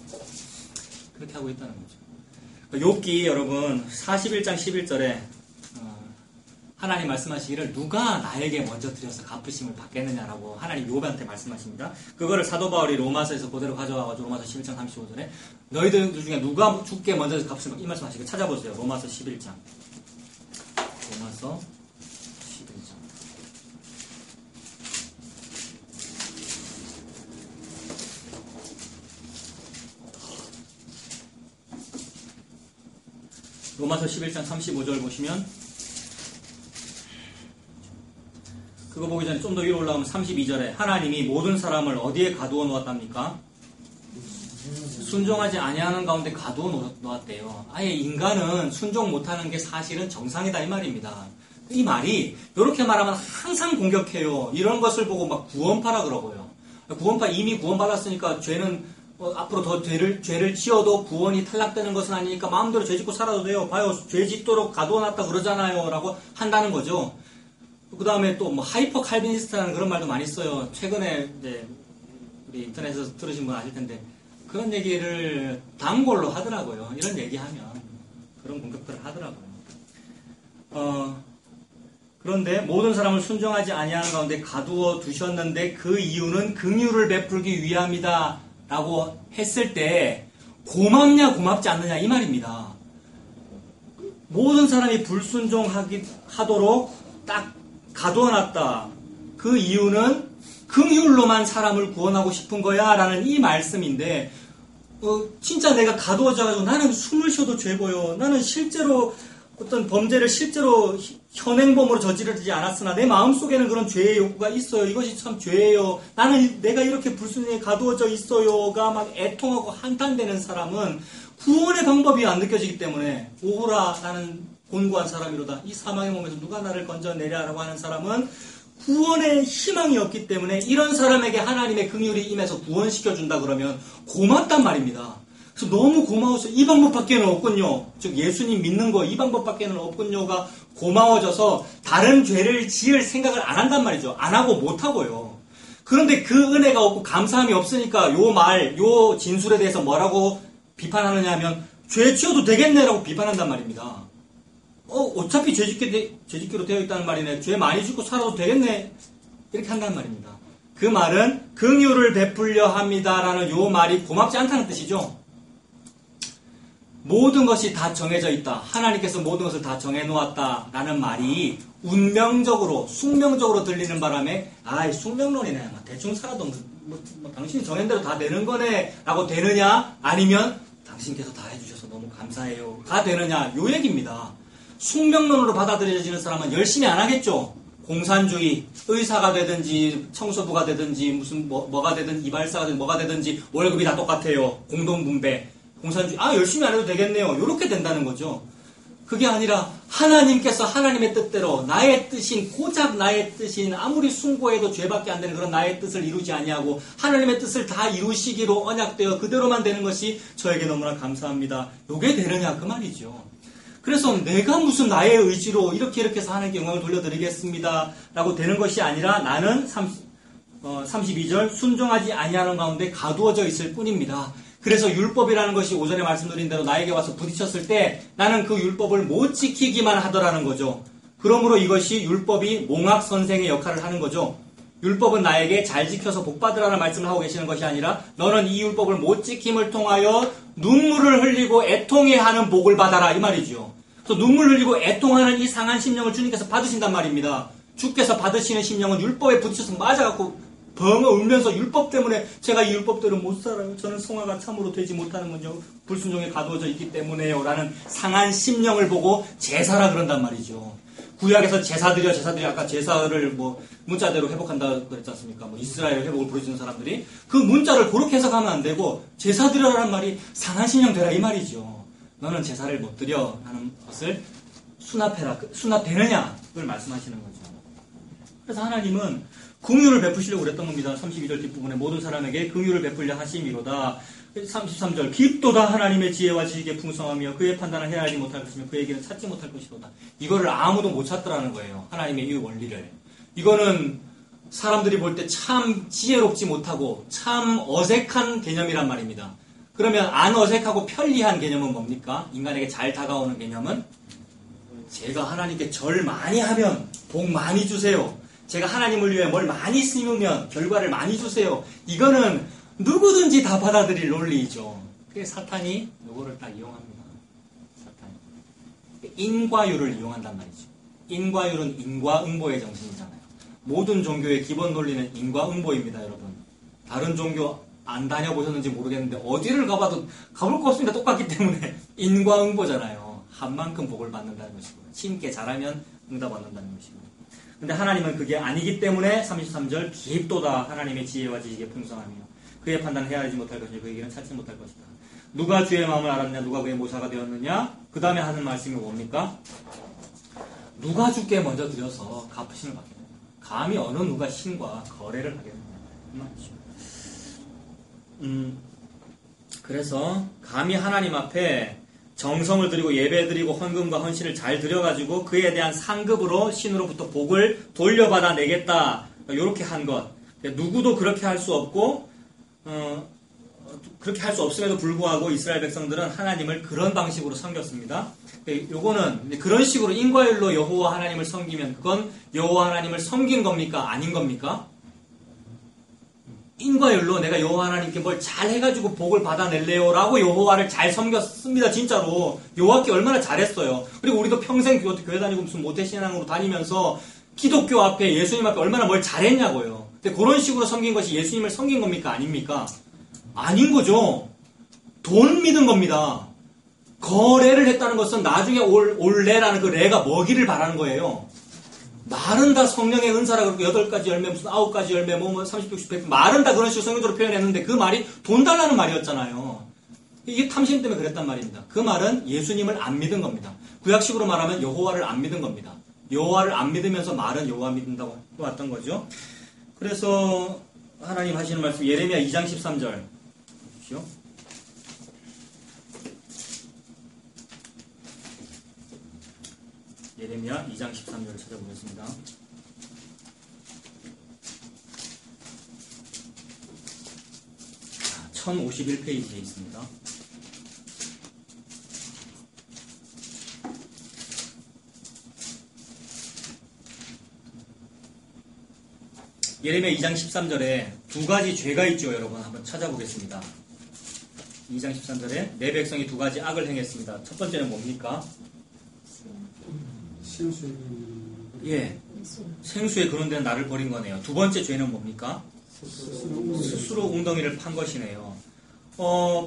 그렇게 하고 있다는 거죠. 욥기 여러분 41장 11절에 하나님 말씀하시기를 누가 나에게 먼저 드려서 갚으심을 받겠느냐라고 하나님 욥한테 말씀하십니다. 그거를 사도 바울이 로마서에서 그대로 가져와가지고 로마서 11장 35절에 너희들 중에 누가 주께 먼저 갚으심을 이 말씀하시고 찾아보세요. 로마서 11장. 로마서 11장. 로마서 11장 35절 보시면 그거 보기 전에 좀 더 위로 올라가면 32절에 하나님이 모든 사람을 어디에 가두어 놓았답니까? 순종하지 아니하는 가운데 가두어 놓았대요. 아예 인간은 순종 못하는 게 사실은 정상이다 이 말입니다. 이 말이 이렇게 말하면 항상 공격해요. 이런 것을 보고 막 구원파라 그러고요. 구원파 이미 구원받았으니까 죄는 앞으로 더 죄를 지어도 구원이 탈락되는 것은 아니니까 마음대로 죄 짓고 살아도 돼요. 봐요. 죄 짓도록 가둬놨다 그러잖아요. 라고 한다는 거죠. 그 다음에 또 뭐 하이퍼 칼빈니스트라는 그런 말도 많이 써요. 최근에 이제 우리 인터넷에서 들으신 분 아실 텐데 그런 얘기를 단골로 하더라고요. 이런 얘기하면 그런 공격들을 하더라고요. 그런데 모든 사람을 순종하지 아니하는 가운데 가두어 두셨는데 그 이유는 긍휼을 베풀기 위함이다 라고 했을 때 고맙냐 고맙지 않느냐 이 말입니다. 모든 사람이 불순종하도록 딱 가둬놨다. 그 이유는 긍휼로만 사람을 구원하고 싶은 거야 라는 이 말씀인데 진짜 내가 가두어져가지고 나는 숨을 쉬어도 죄고요. 나는 실제로 어떤 범죄를 실제로 현행범으로 저지르지 않았으나 내 마음속에는 그런 죄의 욕구가 있어요. 이것이 참 죄예요. 나는 내가 이렇게 불순종에 가두어져 있어요가 막 애통하고 한탄되는 사람은 구원의 방법이 안 느껴지기 때문에 오호라 나는 곤고한 사람이로다. 이 사망의 몸에서 누가 나를 건져내랴라고 하는 사람은 구원의 희망이 없기 때문에 이런 사람에게 하나님의 긍휼이 임해서 구원시켜준다 그러면 고맙단 말입니다. 그래서 너무 고마워서 이 방법밖에는 없군요. 즉 예수님 믿는 거 이 방법밖에는 없군요가 고마워져서 다른 죄를 지을 생각을 안 한단 말이죠. 안 하고 못 하고요. 그런데 그 은혜가 없고 감사함이 없으니까 요 진술에 대해서 뭐라고 비판하느냐 하면 죄 지어도 되겠네라고 비판한단 말입니다. 어차피 죄짓기로 되어 있다는 말이네. 죄 많이 짓고 살아도 되겠네. 이렇게 한다는 말입니다. 그 말은 긍휼을 베풀려 합니다라는 요 말이 고맙지 않다는 뜻이죠. 모든 것이 다 정해져 있다. 하나님께서 모든 것을 다 정해놓았다라는 말이 운명적으로, 숙명적으로 들리는 바람에 숙명론이네. 대충 살아도 당신이 정한 대로 다 되는 거네 라고 되느냐 아니면 당신께서 다 해주셔서 너무 감사해요 가 되느냐 요 얘기입니다. 숙명론으로 받아들여지는 사람은 열심히 안 하겠죠. 공산주의, 의사가 되든지 청소부가 되든지 무슨 뭐가 되든 이발사가 되든 뭐가 되든지 월급이 다 똑같아요. 공동분배. 공산주의 열심히 안 해도 되겠네요. 이렇게 된다는 거죠. 그게 아니라 하나님께서 하나님의 뜻대로 나의 뜻인 고작 나의 뜻인 아무리 숭고해도 죄밖에 안 되는 그런 나의 뜻을 이루지 아니하고 하나님의 뜻을 다 이루시기로 언약되어 그대로만 되는 것이 저에게 너무나 감사합니다. 요게 되느냐 그 말이죠. 그래서 내가 무슨 나의 의지로 이렇게 해서 하나님께 영광을 돌려드리겠습니다 라고 되는 것이 아니라 나는 32절 순종하지 아니하는 가운데 가두어져 있을 뿐입니다. 그래서 율법이라는 것이 오전에 말씀드린 대로 나에게 와서 부딪혔을 때 나는 그 율법을 못 지키기만 하더라는 거죠. 그러므로 이것이 율법이 몽학 선생의 역할을 하는 거죠. 율법은 나에게 잘 지켜서 복 받으라는 말씀을 하고 계시는 것이 아니라 너는 이 율법을 못 지킴을 통하여 눈물을 흘리고 애통해하는 복을 받아라 이 말이죠. 그래서 눈물 흘리고 애통하는 이 상한 심령을 주님께서 받으신단 말입니다. 주께서 받으시는 심령은 율법에 부딪혀서 맞아갖고 벙어 울면서 율법 때문에 제가 이 율법대로 못 살아요. 저는 성화가 참으로 되지 못하는 건요. 불순종에 가두어져 있기 때문에요. 라는 상한 심령을 보고 제사라 그런단 말이죠. 구약에서 제사드려 아까 제사를 문자대로 회복한다 그랬지 않습니까? 이스라엘 회복을 부르짖는 사람들이 그 문자를 그렇게 해석하면 안 되고 제사드려라는 말이 상한 심령 되라 이 말이죠. 너는 제사를 못 드려 하는 것을 수납되느냐 그걸 말씀하시는 거죠. 그래서 하나님은 긍휼을 베푸시려고 그랬던 겁니다. 32절 뒷부분에 모든 사람에게 긍휼을 베풀려 하심이로다. 33절 깊도다 하나님의 지혜와 지식에 풍성하며 그의 판단을 헤아리지 못할 것이며 그에게는 찾지 못할 것이로다. 이거를 아무도 못 찾더라는 거예요. 하나님의 이 원리를. 이거는 사람들이 볼 때 참 지혜롭지 못하고 참 어색한 개념이란 말입니다. 그러면 안 어색하고 편리한 개념은 뭡니까? 인간에게 잘 다가오는 개념은 제가 하나님께 절 많이 하면 복 많이 주세요. 제가 하나님을 위해 뭘 많이 심으면 결과를 많이 주세요. 이거는 누구든지 다 받아들일 논리이죠. 그게 사탄이 이거를 딱 이용합니다. 사탄이. 인과율을 이용한단 말이죠. 인과율은 인과응보의 정신이잖아요. 모든 종교의 기본 논리는 인과응보입니다, 여러분. 다른 종교 안 다녀보셨는지 모르겠는데 어디를 가봐도 가볼 거 없습니다. 똑같기 때문에 인과응보잖아요. 한 만큼 복을 받는다는 것이고 신께 잘하면 응답 받는다는 것이고. 근데 하나님은 그게 아니기 때문에 33절 깊도다 하나님의 지혜와 지식에 풍성하며 그의 판단을 헤아리지 못할 것이며 그에게는 찾지 못할 것이다. 누가 주의 마음을 알았느냐 누가 그의 모사가 되었느냐 그 다음에 하는 말씀이 뭡니까? 누가 주께 먼저 드려서 갚으심을 받겠느냐. 감히 어느 누가 신과 거래를 하겠느냐 이 말이죠. 그래서 감히 하나님 앞에 정성을 들이고 예배 드리고 헌금과 헌신을 잘 드려가지고 그에 대한 상급으로 신으로부터 복을 돌려받아 내겠다. 이렇게 한 것. 누구도 그렇게 할 수 없고 그렇게 할 수 없음에도 불구하고 이스라엘 백성들은 하나님을 그런 방식으로 섬겼습니다. 요거는 그런 식으로 인과율로 여호와 하나님을 섬기면 그건 여호와 하나님을 섬긴 겁니까? 아닌 겁니까? 인과율로 내가 여호와 하나님께 뭘 잘 해가지고 복을 받아낼래요 라고 여호와를 잘 섬겼습니다. 진짜로 여호와께 얼마나 잘했어요. 그리고 우리도 평생 교회 다니고 무슨 모태신앙으로 다니면서 기독교 앞에 예수님 앞에 얼마나 뭘 잘했냐고요. 근데 그런 식으로 섬긴 것이 예수님을 섬긴 겁니까? 아닙니까? 아닌 거죠. 돈 믿은 겁니다. 거래를 했다는 것은 나중에 올 레라는 그 레가 뭐기를 바라는 거예요. 말은 다 성령의 은사라 그러고 8가지 열매 무슨 9가지 열매 30, 60, 100 말은 다 그런 식으로 성경적으로 표현했는데 그 말이 돈 달라는 말이었잖아요. 이게 탐심 때문에 그랬단 말입니다. 그 말은 예수님을 안 믿은 겁니다. 구약식으로 말하면 여호와를 안 믿은 겁니다. 여호와를 안 믿으면서 말은 여호와 믿는다고 왔던 거죠. 그래서 하나님 하시는 말씀 예레미야 2장 13절 보십시오. 예레미야 2장 13절을 찾아보겠습니다. 자, 1051페이지에 있습니다. 예레미야 2장 13절에 두 가지 죄가 있죠. 여러분 한번 찾아보겠습니다. 2장 13절에 내 백성이 두 가지 악을 행했습니다. 첫 번째는 뭡니까? 예, 생수에 그런 데는 나를 버린 거네요. 두 번째 죄는 뭡니까? 스스로 웅덩이를 판 것이네요.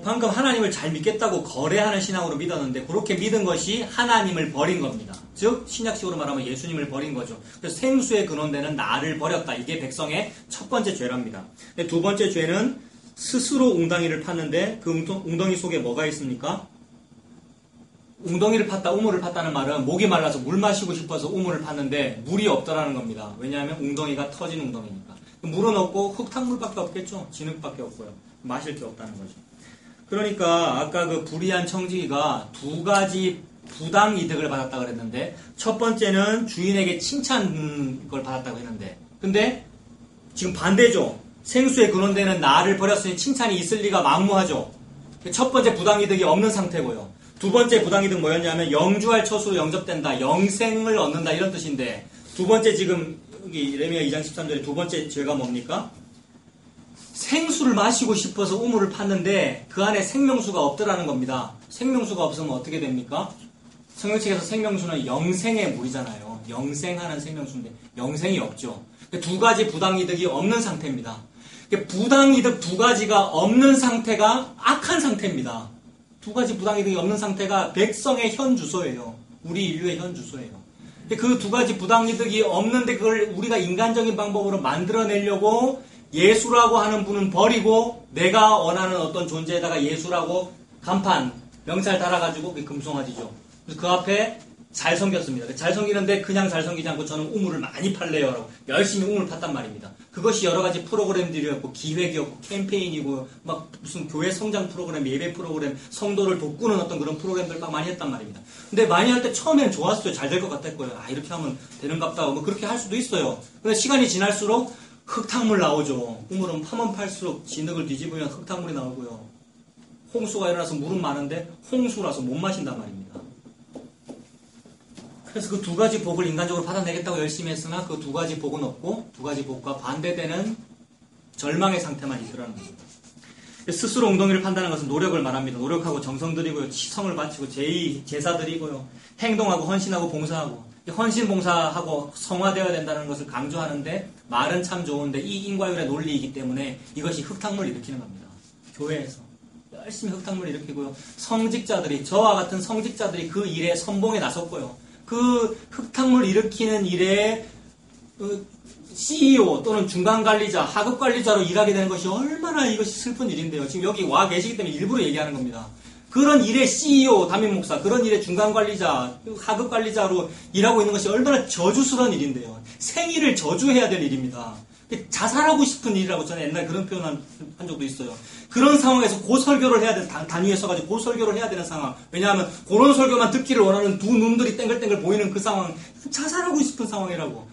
방금 하나님을 잘 믿겠다고 거래하는 신앙으로 믿었는데 그렇게 믿은 것이 하나님을 버린 겁니다. 즉 신약식으로 말하면 예수님을 버린 거죠. 그래서 생수에 그런 데는 나를 버렸다. 이게 백성의 첫 번째 죄랍니다. 두 번째 죄는 스스로 웅덩이를 팠는데 그 웅덩이 속에 뭐가 있습니까? 웅덩이를 팠다, 우물을 팠다는 말은 목이 말라서 물 마시고 싶어서 우물을 팠는데 물이 없더라는 겁니다. 왜냐하면 웅덩이가 터진 웅덩이니까. 물은 없고 흙탕물밖에 없겠죠. 진흙밖에 없고요. 마실 게 없다는 거죠. 그러니까 아까 그 불의한 청지기가 두 가지 부당 이득을 받았다고 그랬는데, 첫 번째는 주인에게 칭찬을 받았다고 했는데, 근데 지금 반대죠. 생수에 근원되는 나를 버렸으니 칭찬이 있을 리가 만무하죠. 첫 번째 부당 이득이 없는 상태고요. 두 번째 부당 이득 뭐였냐면 영주할 처수로 영접된다, 영생을 얻는다, 이런 뜻인데, 두 번째 지금 여기 예레미야 2장 13절에 두 번째 죄가 뭡니까? 생수를 마시고 싶어서 우물을 팠는데 그 안에 생명수가 없더라는 겁니다. 생명수가 없으면 어떻게 됩니까? 성경책에서 생명수는 영생의 물이잖아요. 영생하는 생명수인데 영생이 없죠. 두 가지 부당이득이 없는 상태입니다. 부당이득 두 가지가 없는 상태가 악한 상태입니다. 두 가지 부당이득이 없는 상태가 백성의 현 주소예요. 우리 인류의 현 주소예요. 그 두 가지 부당이득이 없는데 그걸 우리가 인간적인 방법으로 만들어내려고 예수라고 하는 분은 버리고 내가 원하는 어떤 존재에다가 예수라고 간판, 명찰 달아가지고 그게 금송아지죠. 그래서 그 앞에 잘 섬겼습니다. 잘 섬기는데 그냥 잘 섬기지 않고 저는 우물을 많이 팔래요 라고 열심히 우물 팠단 말입니다. 그것이 여러 가지 프로그램들이었고 기획이었고 캠페인이고 막 무슨 교회 성장 프로그램, 예배 프로그램, 성도를 돕고는 어떤 그런 프로그램들 막 많이 했단 말입니다. 근데 많이 할 때 처음엔 좋았어요. 잘 될 것 같았고요. 아, 이렇게 하면 되는갑다. 뭐 그렇게 할 수도 있어요. 근데 시간이 지날수록 흙탕물 나오죠. 우물은 파면 팔수록 진흙을 뒤집으면 흙탕물이 나오고요. 홍수가 일어나서 물은 많은데 홍수라서 못 마신단 말입니다. 그래서 그 두 가지 복을 인간적으로 받아내겠다고 열심히 했으나 그 두 가지 복은 없고 두 가지 복과 반대되는 절망의 상태만 있으라는 겁니다. 스스로 웅덩이를 판다는 것은 노력을 말합니다. 노력하고 정성 들이고요. 치성을 바치고 제사 드리고요. 행동하고 헌신하고 봉사하고 헌신 봉사하고 성화되어야 된다는 것을 강조하는데 말은 참 좋은데 이 인과율의 논리이기 때문에 이것이 흙탕물을 일으키는 겁니다. 교회에서 열심히 흙탕물을 일으키고요. 성직자들이 저와 같은 성직자들이 그 일에 선봉에 나섰고요. 그 흙탕물 일으키는 일에 CEO 또는 중간관리자, 하급관리자로 일하게 되는 것이 얼마나 이것이 슬픈 일인데요. 지금 여기 와 계시기 때문에 일부러 얘기하는 겁니다. 그런 일의 CEO, 담임 목사, 그런 일의 중간관리자, 하급관리자로 일하고 있는 것이 얼마나 저주스러운 일인데요. 생일을 저주해야 될 일입니다. 자살하고 싶은 일이라고 저는 옛날에 그런 표현 한 적도 있어요. 그런 상황에서 고설교를 해야 되는, 단위에 서가지고 고설교를 해야 되는 상황. 왜냐하면 그런 설교만 듣기를 원하는 두 눈들이 땡글땡글 보이는 그 상황, 자살하고 싶은 상황이라고.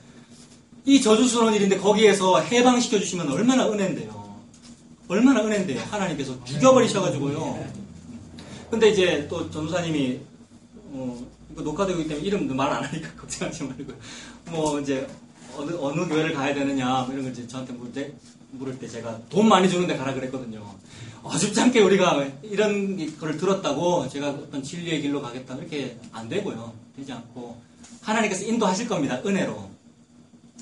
이 저주스러운 일인데 거기에서 해방시켜 주시면 얼마나 은혜인데요. 얼마나 은혜인데요. 하나님께서 죽여버리셔가지고요. 근데 이제 또 전도사님이 이거 녹화되고 있기 때문에 이름 말 안 하니까 걱정하지 말고요. 뭐 이제 어느 교회를 가야 되느냐 뭐 이런 걸 이제 저한테 물을 때 제가 돈 많이 주는데 가라 그랬거든요. 어줍지 않게 우리가 이런 걸 들었다고 제가 어떤 진리의 길로 가겠다 이렇게 안 되고요. 되지 않고 하나님께서 인도하실 겁니다. 은혜로.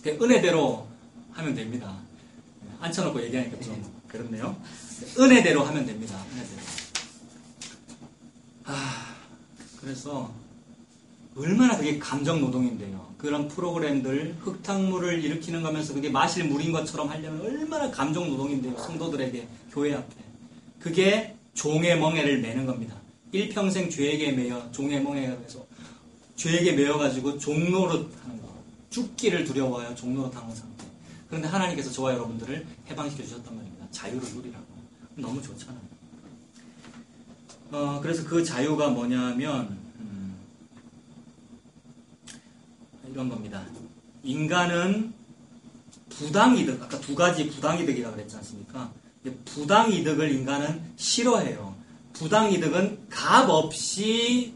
은혜대로 하면 됩니다. 앉혀놓고 얘기하니까 좀 그렇네요. 은혜대로 하면 됩니다. 은혜대로. 그래서 얼마나 그게 감정 노동인데요. 그런 프로그램들, 흙탕물을 일으키는 거면서 그게 마실 물인 것처럼 하려면 얼마나 감정 노동인데요. 성도들에게, 교회 앞에. 그게 종의 멍에를 매는 겁니다. 일평생 죄에게 매여, 종의 멍에가 돼서 죄에게 매여가지고 종노릇 하는 거. 죽기를 두려워하여 종노릇 하는 상태. 그런데 하나님께서 저와 여러분들을 해방시켜 주셨단 말입니다. 자유를 누리라고. 너무 좋잖아요. 그래서 그 자유가 뭐냐면 이런 겁니다. 인간은 부당이득, 아까 두 가지 부당이득이라고 그랬지 않습니까? 부당이득을 인간은 싫어해요. 부당이득은 값 없이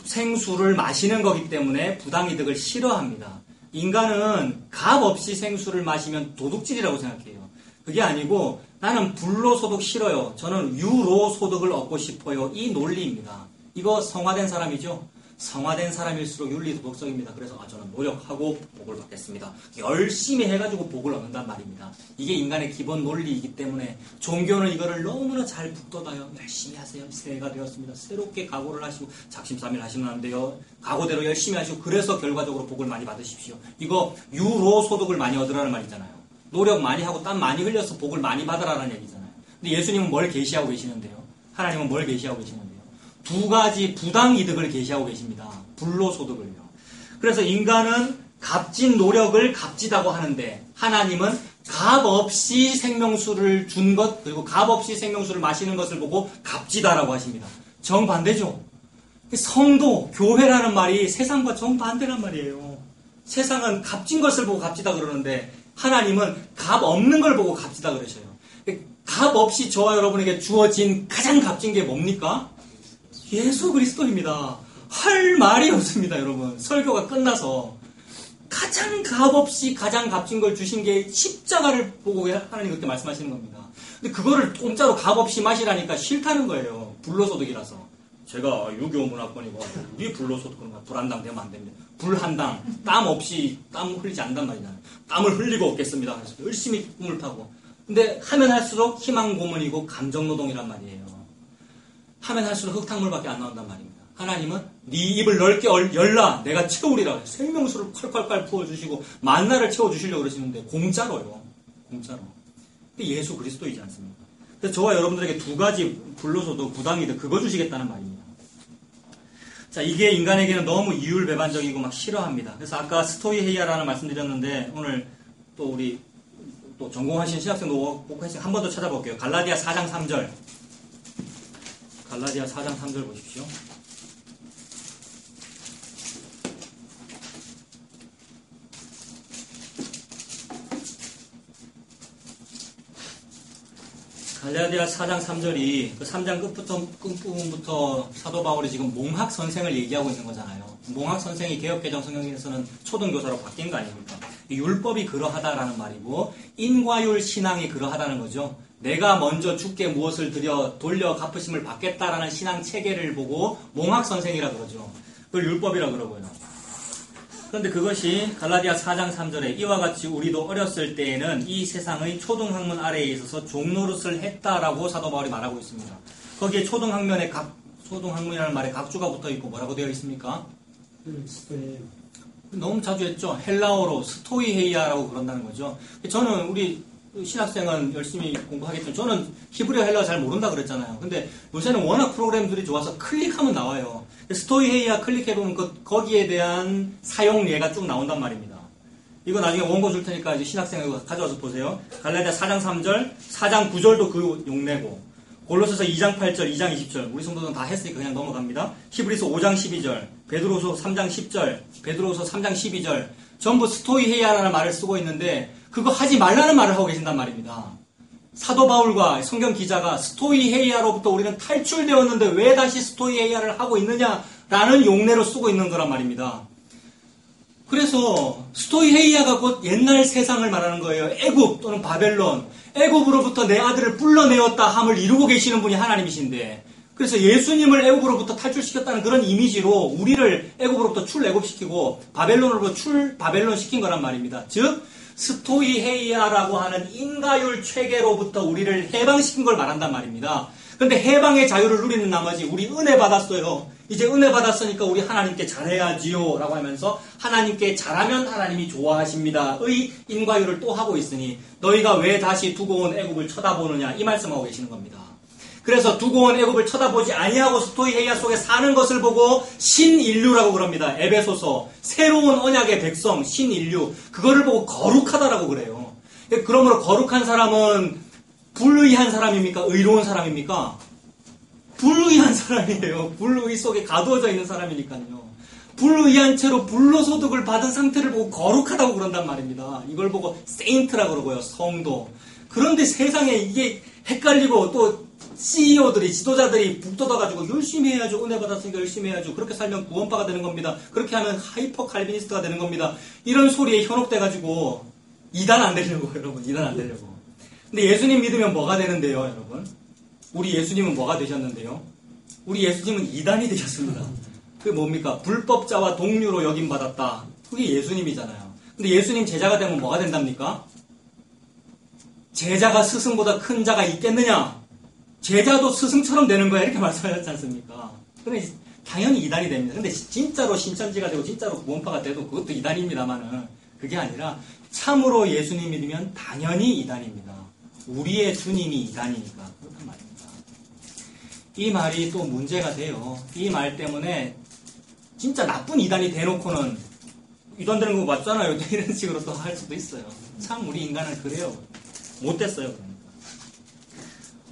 생수를 마시는 거기 때문에 부당이득을 싫어합니다. 인간은 값 없이 생수를 마시면 도둑질이라고 생각해요. 그게 아니고 나는 불로소득 싫어요. 저는 유로소득을 얻고 싶어요. 이 논리입니다. 이거 성화된 사람이죠. 성화된 사람일수록 윤리도덕적입니다. 그래서 저는 노력하고 복을 받겠습니다. 열심히 해가지고 복을 얻는단 말입니다. 이게 인간의 기본 논리이기 때문에 종교는 이거를 너무나 잘 북돋아요. 열심히 하세요. 새해가 되었습니다. 새롭게 각오를 하시고 작심삼일 하시면 안 돼요. 각오대로 열심히 하시고 그래서 결과적으로 복을 많이 받으십시오. 이거 유로소득을 많이 얻으라는 말이잖아요. 노력 많이 하고 땀 많이 흘려서 복을 많이 받으라는 얘기잖아요. 근데 예수님은 뭘 계시하고 계시는데요? 하나님은 뭘 계시하고 계시는데요? 두 가지 부당 이득을 계시하고 계십니다. 불로소득을요. 그래서 인간은 값진 노력을 값지다고 하는데 하나님은 값 없이 생명수를 준 것, 그리고 값 없이 생명수를 마시는 것을 보고 값지다라고 하십니다. 정반대죠. 성도, 교회라는 말이 세상과 정반대란 말이에요. 세상은 값진 것을 보고 값지다 그러는데 하나님은 값 없는 걸 보고 값지다 그러셔요. 값 없이 저와 여러분에게 주어진 가장 값진 게 뭡니까? 예수 그리스도입니다. 할 말이 없습니다, 여러분. 설교가 끝나서 가장 값없이 가장 값진 걸 주신 게 십자가를 보고 하나님 그렇게 말씀하시는 겁니다. 근데 그거를 공짜로 값없이 마시라니까 싫다는 거예요. 불로소득이라서. 제가 유교 문화권이고 우리 불로소득은 불한당 되면 안 됩니다. 불한당 땀 없이 땀 흘리지 않는단 말이잖아요. 땀을 흘리고 없겠습니다. 그래서 열심히 꿈을 타고. 근데 하면 할수록 희망 고문이고 감정 노동이란 말이에요. 하면 할수록 흙탕물밖에 안 나온단 말입니다. 하나님은 네 입을 넓게 열라 내가 채우리라. 생명수를 콸콸콸 부어주시고 만나를 채워주시려고 그러시는데 공짜로요. 공짜로. 예수 그리스도이지 않습니까? 그래서 저와 여러분들에게 두 가지 불로소득 부당이득 그거 주시겠다는 말입니다. 자, 이게 인간에게는 너무 이율배반적이고 막 싫어합니다. 그래서 아까 스토이헤이아라는 말씀드렸는데 오늘 또 우리 또 전공하신 신학생도 꼭 한 번 더 찾아볼게요. 갈라디아 4장 3절. 갈라디아 4장 3절 보십시오. 갈라디아 4장 3절이 그 3장 끝부분부터 사도 바울이 지금 몽학 선생을 얘기하고 있는 거잖아요. 몽학 선생이 개혁개정 성경에서는 초등교사로 바뀐 거 아닙니까? 율법이 그러하다라는 말이고 인과율 신앙이 그러하다는 거죠. 내가 먼저 주께 무엇을 돌려 갚으심을 받겠다라는 신앙 체계를 보고 몽학 선생이라 그러죠. 그걸 율법이라 그러고요. 그런데 그것이 갈라디아 4장 3절에 이와 같이 우리도 어렸을 때에는 이 세상의 초등학문 아래에 있어서 종노릇을 했다라고 사도 바울이 말하고 있습니다. 거기에 초등학문이라는 말에 각주가 붙어 있고 뭐라고 되어 있습니까? 너무 자주 했죠. 헬라어로 스토이헤이아라고 그런다는 거죠. 저는 우리 신학생은 열심히 공부하겠지만 저는 히브리어 헬라어 잘 모른다 그랬잖아요. 근데 요새는 워낙 프로그램들이 좋아서 클릭하면 나와요. 스토이헤이아 클릭해보면 거기에 대한 사용 예가 쭉 나온단 말입니다. 이거 나중에 원고 줄 테니까 이제 신학생을 가져와서 보세요. 갈라디아 4장 3절, 4장 9절도 그 용례고, 골로새서 2장 8절, 2장 20절, 우리 성도들은 다 했으니까 그냥 넘어갑니다. 히브리서 5장 12절, 베드로서 3장 10절, 베드로서 3장 12절, 전부 스토이헤이아라는 말을 쓰고 있는데 그거 하지 말라는 말을 하고 계신단 말입니다. 사도 바울과 성경 기자가 스토이헤이아로부터 우리는 탈출되었는데 왜 다시 스토이헤이아를 하고 있느냐라는 용례로 쓰고 있는 거란 말입니다. 그래서 스토이헤이아가 곧 옛날 세상을 말하는 거예요. 애굽 또는 바벨론, 애굽으로부터 내 아들을 불러내었다 함을 이루고 계시는 분이 하나님이신데, 그래서 예수님을 애굽으로부터 탈출시켰다는 그런 이미지로 우리를 애굽으로부터 출애굽시키고 바벨론으로부터 출바벨론 시킨 거란 말입니다. 즉 스토이헤이아라고 하는 인가율 체계로부터 우리를 해방시킨 걸 말한단 말입니다. 그런데 해방의 자유를 누리는 나머지 우리 은혜 받았어요. 이제 은혜 받았으니까 우리 하나님께 잘해야지요 라고 하면서 하나님께 잘하면 하나님이 좋아하십니다 의 인과율을 또 하고 있으니 너희가 왜 다시 두고 온 애굽을 쳐다보느냐 이 말씀하고 계시는 겁니다. 그래서 두고 온 애굽을 쳐다보지 아니하고 스토이헤이아 속에 사는 것을 보고 신인류라고 그럽니다. 에베소서 새로운 언약의 백성 신인류, 그거를 보고 거룩하다라고 그래요. 그러므로 거룩한 사람은 불의한 사람입니까? 의로운 사람입니까? 불의한 사람이에요. 불의 속에 가두어져 있는 사람이니까요. 불의한 채로 불로소득을 받은 상태를 보고 거룩하다고 그런단 말입니다. 이걸 보고 세인트라고 그러고요. 성도. 그런데 세상에 이게 헷갈리고 또 CEO들이, 지도자들이 북돋아가지고 열심히 해야죠. 은혜 받았으니까 열심히 해야죠. 그렇게 살면 구원파가 되는 겁니다. 그렇게 하면 하이퍼 칼비니스트가 되는 겁니다. 이런 소리에 현혹돼가지고 이단 안 되려고, 여러분. 이단 안 되려고. 근데 예수님 믿으면 뭐가 되는데요, 여러분? 우리 예수님은 뭐가 되셨는데요? 우리 예수님은 이단이 되셨습니다. 그게 뭡니까? 불법자와 동류로 여김받았다. 그게 예수님이잖아요. 근데 예수님 제자가 되면 뭐가 된답니까? 제자가 스승보다 큰 자가 있겠느냐? 제자도 스승처럼 되는 거야. 이렇게 말씀하셨지 않습니까? 그런데 당연히 이단이 됩니다. 근데 진짜로 신천지가 되고 진짜로 구원파가 돼도 그것도 이단입니다만은 그게 아니라 참으로 예수님 믿으면 당연히 이단입니다. 우리의 주님이 이단이니까 그렇단 말입니다. 이 말이 또 문제가 돼요. 이 말 때문에 진짜 나쁜 이단이 대놓고는 이단 되는 거 맞잖아요. 이런 식으로 또 할 수도 있어요. 참 우리 인간은 그래요. 못됐어요. 그러니까.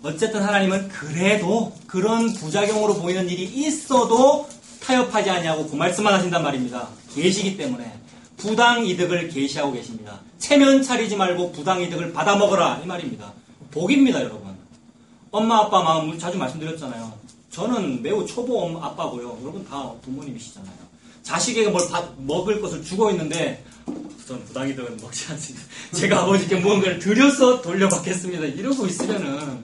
어쨌든 하나님은 그래도 그런 부작용으로 보이는 일이 있어도 타협하지 않냐고 그 말씀만 하신단 말입니다. 계시기 때문에 부당 이득을 계시하고 계십니다. 체면 차리지 말고 부당 이득을 받아 먹어라 이 말입니다. 복입니다, 여러분. 엄마 아빠 마음 자주 말씀드렸잖아요. 저는 매우 초보 아빠고요. 여러분 다 부모님이시잖아요. 자식에게 뭘 먹을 것을 주고 있는데 전 부당 이득은 먹지 않습니다. 제가 아버지께 무언가를 드려서 돌려받겠습니다. 이러고 있으면은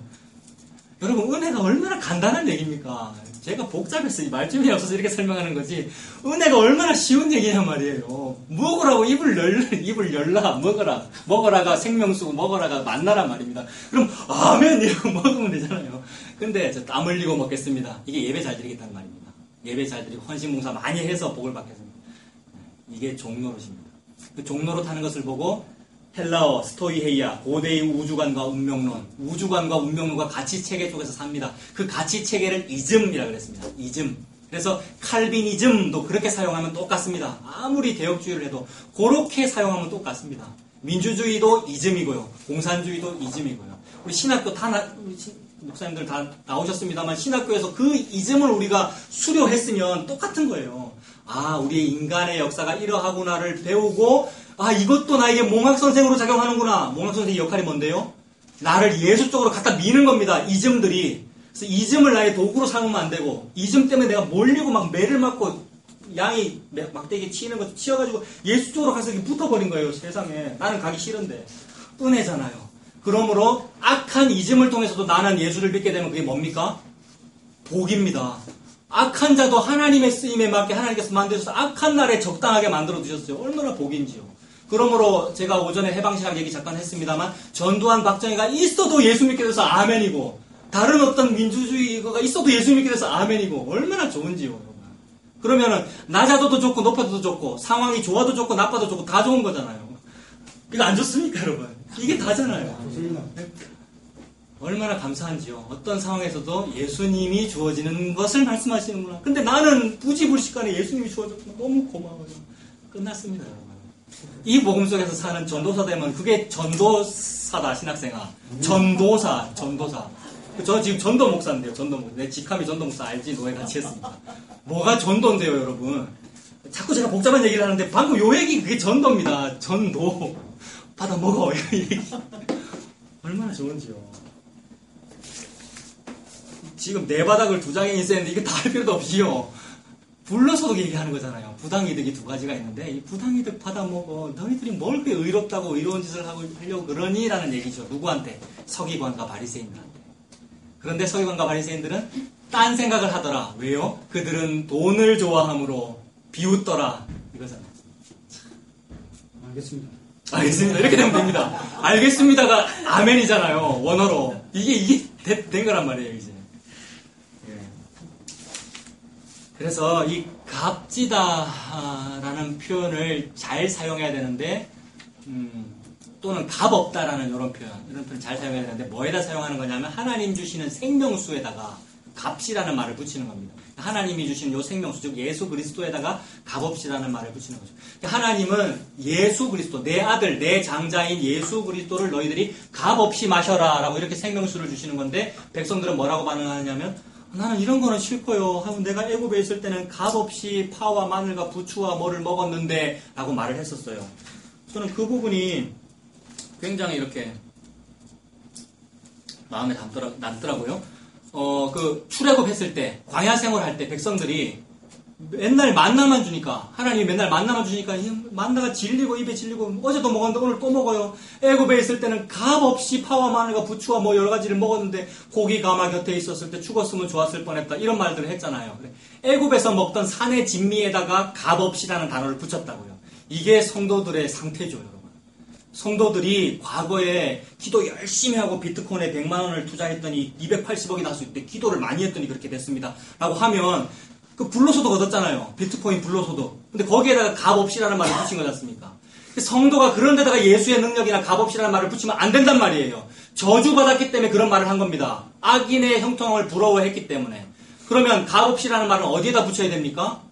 여러분 은혜가 얼마나 간단한 얘기입니까? 제가 복잡해서 말주변이 없어서 이렇게 설명하는 거지 은혜가 얼마나 쉬운 얘기냔 말이에요. 먹으라고 입을 열라 먹어라가 생명수고 먹어라가 만나란 말입니다. 그럼 아멘 이러고 먹으면 되잖아요. 근데 저 땀 흘리고 먹겠습니다. 이게 예배 잘 드리겠다는 말입니다. 예배 잘 드리고 헌신봉사 많이 해서 복을 받겠습니다. 이게 종노릇입니다. 그 종노릇 하는 것을 보고 헬라어 스토이헤이아 고대의 우주관과 운명론 우주관과 운명론과 가치체계 쪽에서 삽니다. 그 가치체계를 이즘이라고 그랬습니다. 이즘. 그래서 칼빈이즘도 그렇게 사용하면 똑같습니다. 아무리 개혁주의를 해도 그렇게 사용하면 똑같습니다. 민주주의도 이즘이고요. 공산주의도 이즘이고요. 우리 신학교 우리 목사님들 다 나오셨습니다만 신학교에서 그 이즘을 우리가 수료했으면 똑같은 거예요. 아, 우리의 인간의 역사가 이러하구나를 배우고 아, 이것도 나에게 몽학선생으로 작용하는구나. 몽학선생의 역할이 뭔데요? 나를 예수 쪽으로 갖다 미는 겁니다. 이즘들이. 그래서 이즘을 나의 도구로 삼으면 안 되고 이즘 때문에 내가 몰리고 막 매를 맞고 양이 막대기에 치이는 거 치여가지고 예수 쪽으로 가서 붙어버린 거예요. 세상에. 나는 가기 싫은데. 은혜잖아요. 그러므로 악한 이즘을 통해서도 나는 예수를 믿게 되면 그게 뭡니까? 복입니다. 악한 자도 하나님의 쓰임에 맞게 하나님께서 만드셔서 악한 날에 적당하게 만들어 두셨어요. 얼마나 복인지요. 그러므로 제가 오전에 해방신학 얘기 잠깐 했습니다만 전두환 박정희가 있어도 예수 믿게 돼서 아멘이고 다른 어떤 민주주의가 있어도 예수 믿게 돼서 아멘이고 얼마나 좋은지요. 여러분. 그러면은 낮아도 좋고 높아도 좋고 상황이 좋아도 좋고 나빠도 좋고 다 좋은 거잖아요. 이거 안 좋습니까 여러분? 이게 다잖아요. 얼마나 감사한지요. 어떤 상황에서도 예수님이 주어지는 것을 말씀하시는구나. 근데 나는 부지불식간에 예수님이 주어졌구나. 너무 고마워요. 끝났습니다 여러분. 이 복음 속에서 사는 전도사 되면 그게 전도사다. 신학생아. 전도사. 저 지금 전도 목사인데요. 전도 목사. 내 직함이 전도 목사 알지? 노예 같이 했습니다. 뭐가 전도인데요 여러분. 자꾸 제가 복잡한 얘기를 하는데 방금 요 얘기 그게 전도입니다. 전도. 받아 먹어. 이 얘기. 얼마나 좋은지요. 지금 내 바닥을 2장에 있었는데 이거 다 할 필요도 없이요. 불러서도 얘기하는 거잖아요. 부당이득이 2가지가 있는데 이 부당이득 받아먹어. 너희들이 뭘 그렇게 의롭다고 의로운 짓을 하려고 그러니? 라는 얘기죠. 누구한테? 서기관과 바리새인들한테. 그런데 서기관과 바리새인들은 딴 생각을 하더라. 왜요? 그들은 돈을 좋아함으로 비웃더라. 이거잖아요. 알겠습니다. 이렇게 되면 됩니다. 알겠습니다가 아멘이잖아요. 원어로. 이게 된 거란 말이에요, 이제. 그래서 이 값지다라는 표현을 잘 사용해야 되는데 또는 값없다라는 이런 표현 잘 사용해야 되는데 뭐에다 사용하는 거냐면 하나님 주시는 생명수에다가 값이라는 말을 붙이는 겁니다. 하나님이 주시는 이 생명수 즉 예수 그리스도에다가 값없이라는 말을 붙이는 거죠. 하나님은 예수 그리스도 내 아들 내 장자인 예수 그리스도를 너희들이 값없이 마셔라 라고 이렇게 생명수를 주시는 건데 백성들은 뭐라고 반응하냐면 나는 이런 거는 싫고요. 하고 내가 애굽에 있을 때는 값없이 파와 마늘과 부추와 뭐를 먹었는데 라고 말을 했었어요. 저는 그 부분이 굉장히 이렇게 마음에 남더라고요. 그 출애굽 했을 때 광야 생활할 때 백성들이 맨날 만나만 주니까 하나님이 맨날 만나만 주니까 만나가 질리고 입에 질리고 어제도 먹었는데 오늘 또 먹어요. 애굽에 있을 때는 값없이 파와 마늘과 부추와 뭐 여러 가지를 먹었는데 고기 가마 곁에 있었을 때 죽었으면 좋았을 뻔했다. 이런 말들을 했잖아요. 애굽에서 먹던 산의 진미에다가 값없이라는 단어를 붙였다고요. 이게 성도들의 상태죠, 여러분. 성도들이 과거에 기도 열심히 하고 비트코인에 100만 원을 투자했더니 280억이 났을 때 기도를 많이 했더니 그렇게 됐습니다. 라고 하면 그 불로소득 얻었잖아요. 비트코인 불로소득. 근데 거기에다가 값없이라는 말을 붙인 거지 않습니까? 성도가 그런 데다가 예수의 능력이나 값없이라는 말을 붙이면 안 된단 말이에요. 저주받았기 때문에 그런 말을 한 겁니다. 악인의 형통함을 부러워했기 때문에. 그러면 값없이라는 말은 어디에다 붙여야 됩니까?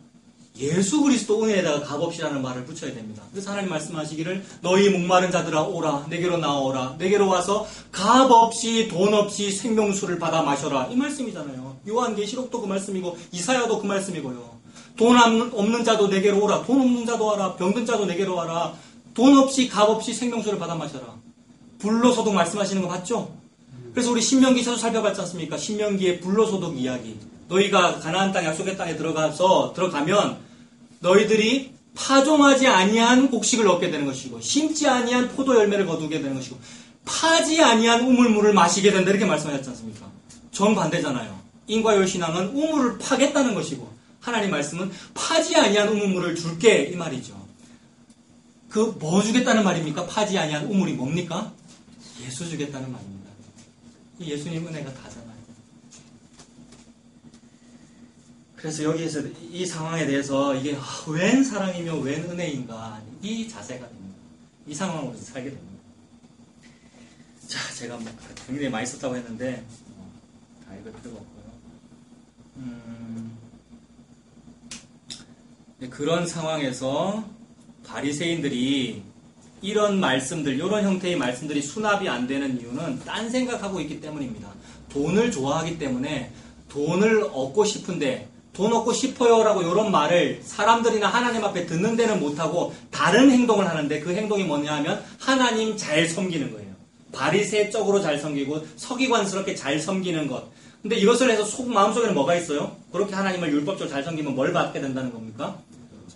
예수 그리스도 은혜에다가 값없이라는 말을 붙여야 됩니다. 그래서 하나님 말씀하시기를 너희 목마른 자들아 오라 내게로 나오라 내게로 와서 값없이 돈 없이 생명수를 받아 마셔라 이 말씀이잖아요. 요한계시록도 그 말씀이고 이사야도 그 말씀이고요. 돈 없는 자도 내게로 오라 돈 없는 자도 와라 병든 자도 내게로 와라 돈 없이 값없이 생명수를 받아 마셔라. 불로소득 말씀하시는 거 맞죠? 그래서 우리 신명기에서도 살펴봤지 않습니까? 신명기의 불로소득 이야기. 너희가 가나안 땅 약속의 땅에 들어가면 너희들이 파종하지 아니한 곡식을 얻게 되는 것이고 심지 아니한 포도 열매를 거두게 되는 것이고 파지 아니한 우물물을 마시게 된다 이렇게 말씀하셨지 않습니까? 정반대잖아요. 인과율 신앙은 우물을 파겠다는 것이고 하나님 말씀은 파지 아니한 우물물을 줄게 이 말이죠. 그 뭐 주겠다는 말입니까? 파지 아니한 우물이 뭡니까? 예수 주겠다는 말입니다. 이 예수님 은혜가 다잖아요. 그래서 여기에서 이 상황에 대해서 이게 웬 사랑이며 웬 은혜인가 이 자세가 됩니다. 이 상황으로 살게 됩니다. 자, 제가 뭐 굉장히 많이 썼다고 했는데 다 읽을 필요가 없고요. 그런 상황에서 바리새인들이 이런 말씀들, 이런 형태의 말씀들이 수납이 안 되는 이유는 딴 생각하고 있기 때문입니다. 돈을 좋아하기 때문에 돈을 얻고 싶은데 돈 얻고 싶어요라고 이런 말을 사람들이나 하나님 앞에 듣는 데는 못하고 다른 행동을 하는데 그 행동이 뭐냐 하면 하나님 잘 섬기는 거예요. 바리새적으로 잘 섬기고 서기관스럽게 잘 섬기는 것. 근데 이것을 해서 마음속에는 뭐가 있어요? 그렇게 하나님을 율법적으로 잘 섬기면 뭘 받게 된다는 겁니까?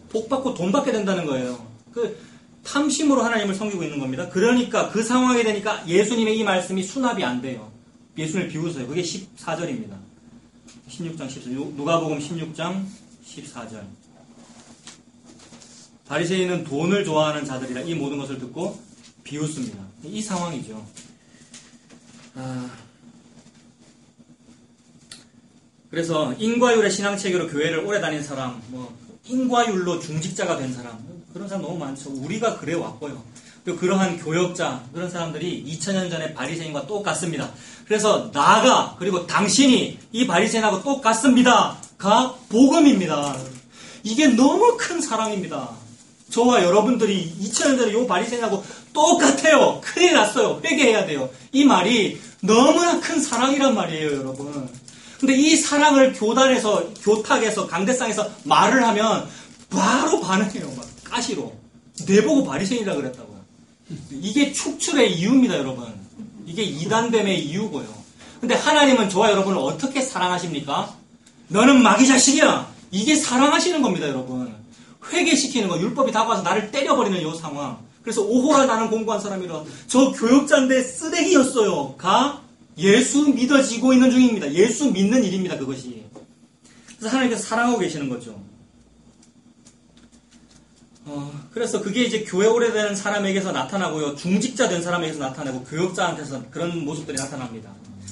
복 받고 돈 받게 된다는 거예요. 그 탐심으로 하나님을 섬기고 있는 겁니다. 그러니까 그 상황이 되니까 예수님의 이 말씀이 수납이 안 돼요. 예수님을 비웃어요. 그게 14절입니다. 16장 14절. 누가복음 16장 14절. 바리새인은 돈을 좋아하는 자들이라 이 모든 것을 듣고 비웃습니다. 이 상황이죠. 그래서 인과율의 신앙체계로 교회를 오래 다닌 사람, 인과율로 중직자가 된 사람, 그런 사람 너무 많죠. 우리가 그래 왔고요. 또 그러한 교역자, 그런 사람들이 2000년 전에 바리새인과 똑같습니다. 그래서 나가 그리고 당신이 이 바리새인하고 똑같습니다가 복음입니다. 이게 너무 큰 사랑입니다. 저와 여러분들이 2000년 전에 이 바리새인하고 똑같아요. 큰일 났어요. 회개해야 돼요. 이 말이 너무나 큰 사랑이란 말이에요, 여러분. 근데 이 사랑을 교단에서, 교탁에서, 강대상에서 말을 하면 바로 반응해요. 막 가시로. 내보고 바리새인이라 그랬다고요. 이게 축출의 이유입니다, 여러분. 이게 이단됨의 이유고요. 근데 하나님은 저와 여러분을 어떻게 사랑하십니까? 너는 마귀 자식이야. 이게 사랑하시는 겁니다, 여러분. 회개시키는 거. 율법이 다가와서 나를 때려버리는 이 상황. 그래서 오호라 나는 공부한 사람이라 저 교역자인데 쓰레기였어요. 예수 믿어지고 있는 중입니다. 예수 믿는 일입니다, 그것이. 그래서 하나님께서 사랑하고 계시는 거죠. 그래서 그게 이제 교회 오래된 사람에게서 나타나고요. 중직자 된 사람에게서 나타나고 교역자한테서 그런 모습들이 나타납니다.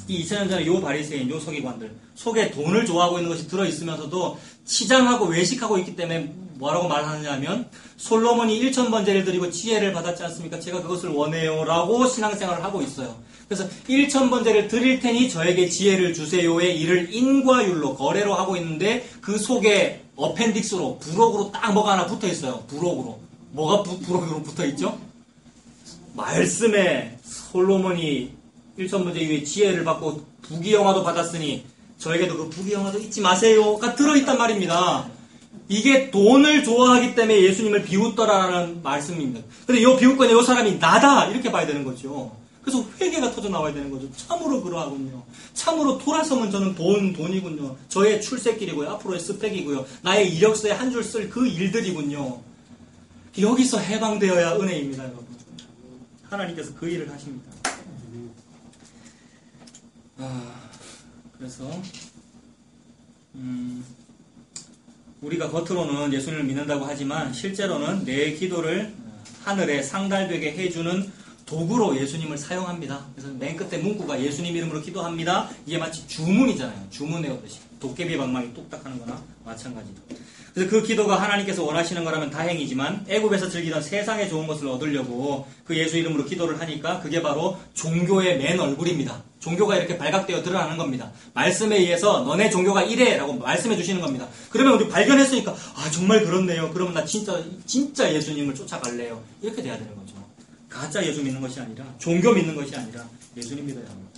이 2000년 전에 요 바리새인, 요 서기관들 속에 돈을 좋아하고 있는 것이 들어있으면서도 치장하고 외식하고 있기 때문에 뭐라고 말하느냐 하면 솔로몬이 1000번제를 드리고 지혜를 받았지 않습니까? 제가 그것을 원해요 라고 신앙생활을 하고 있어요. 그래서 1000번제를 드릴 테니 저에게 지혜를 주세요의 일을 인과율로 거래로 하고 있는데 그 속에 어펜딕스로 부록으로 딱 뭐가 하나 붙어 있어요. 부록으로. 뭐가 부록으로 붙어 있죠? 말씀에 솔로몬이 1000번제 이후에 지혜를 받고 부귀영화도 받았으니 저에게도 그 부귀영화도 잊지 마세요가 들어있단 말입니다. 이게 돈을 좋아하기 때문에 예수님을 비웃더라라는 말씀입니다. 근데 이 비웃거나 이 사람이 나다 이렇게 봐야 되는 거죠. 그래서 회개가 터져 나와야 되는 거죠. 참으로 그러하군요. 참으로 돌아서면 저는 돈이군요. 저의 출세길이고요. 앞으로의 스펙이고요. 나의 이력서에 한 줄 쓸 그 일들이군요. 여기서 해방되어야 은혜입니다, 여러분. 하나님께서 그 일을 하십니다. 그래서 우리가 겉으로는 예수님을 믿는다고 하지만 실제로는 내 기도를 하늘에 상달되게 해주는 도구로 예수님을 사용합니다. 그래서 맨 끝에 문구가 예수님 이름으로 기도합니다. 이게 마치 주문이잖아요. 주문 외우듯이. 도깨비 방망이 뚝딱 하는 거나 마찬가지죠. 그래서 그 기도가 하나님께서 원하시는 거라면 다행이지만 애굽에서 즐기던 세상의 좋은 것을 얻으려고 그 예수 이름으로 기도를 하니까 그게 바로 종교의 맨 얼굴입니다. 종교가 이렇게 발각되어 드러나는 겁니다. 말씀에 의해서 너네 종교가 이래 라고 말씀해 주시는 겁니다. 그러면 우리 발견했으니까 아 정말 그렇네요. 그러면 나 진짜 예수님을 쫓아갈래요. 이렇게 돼야 되는 거죠. 가짜 예수 믿는 것이 아니라 종교 믿는 것이 아니라 예수님 믿어야 합니다.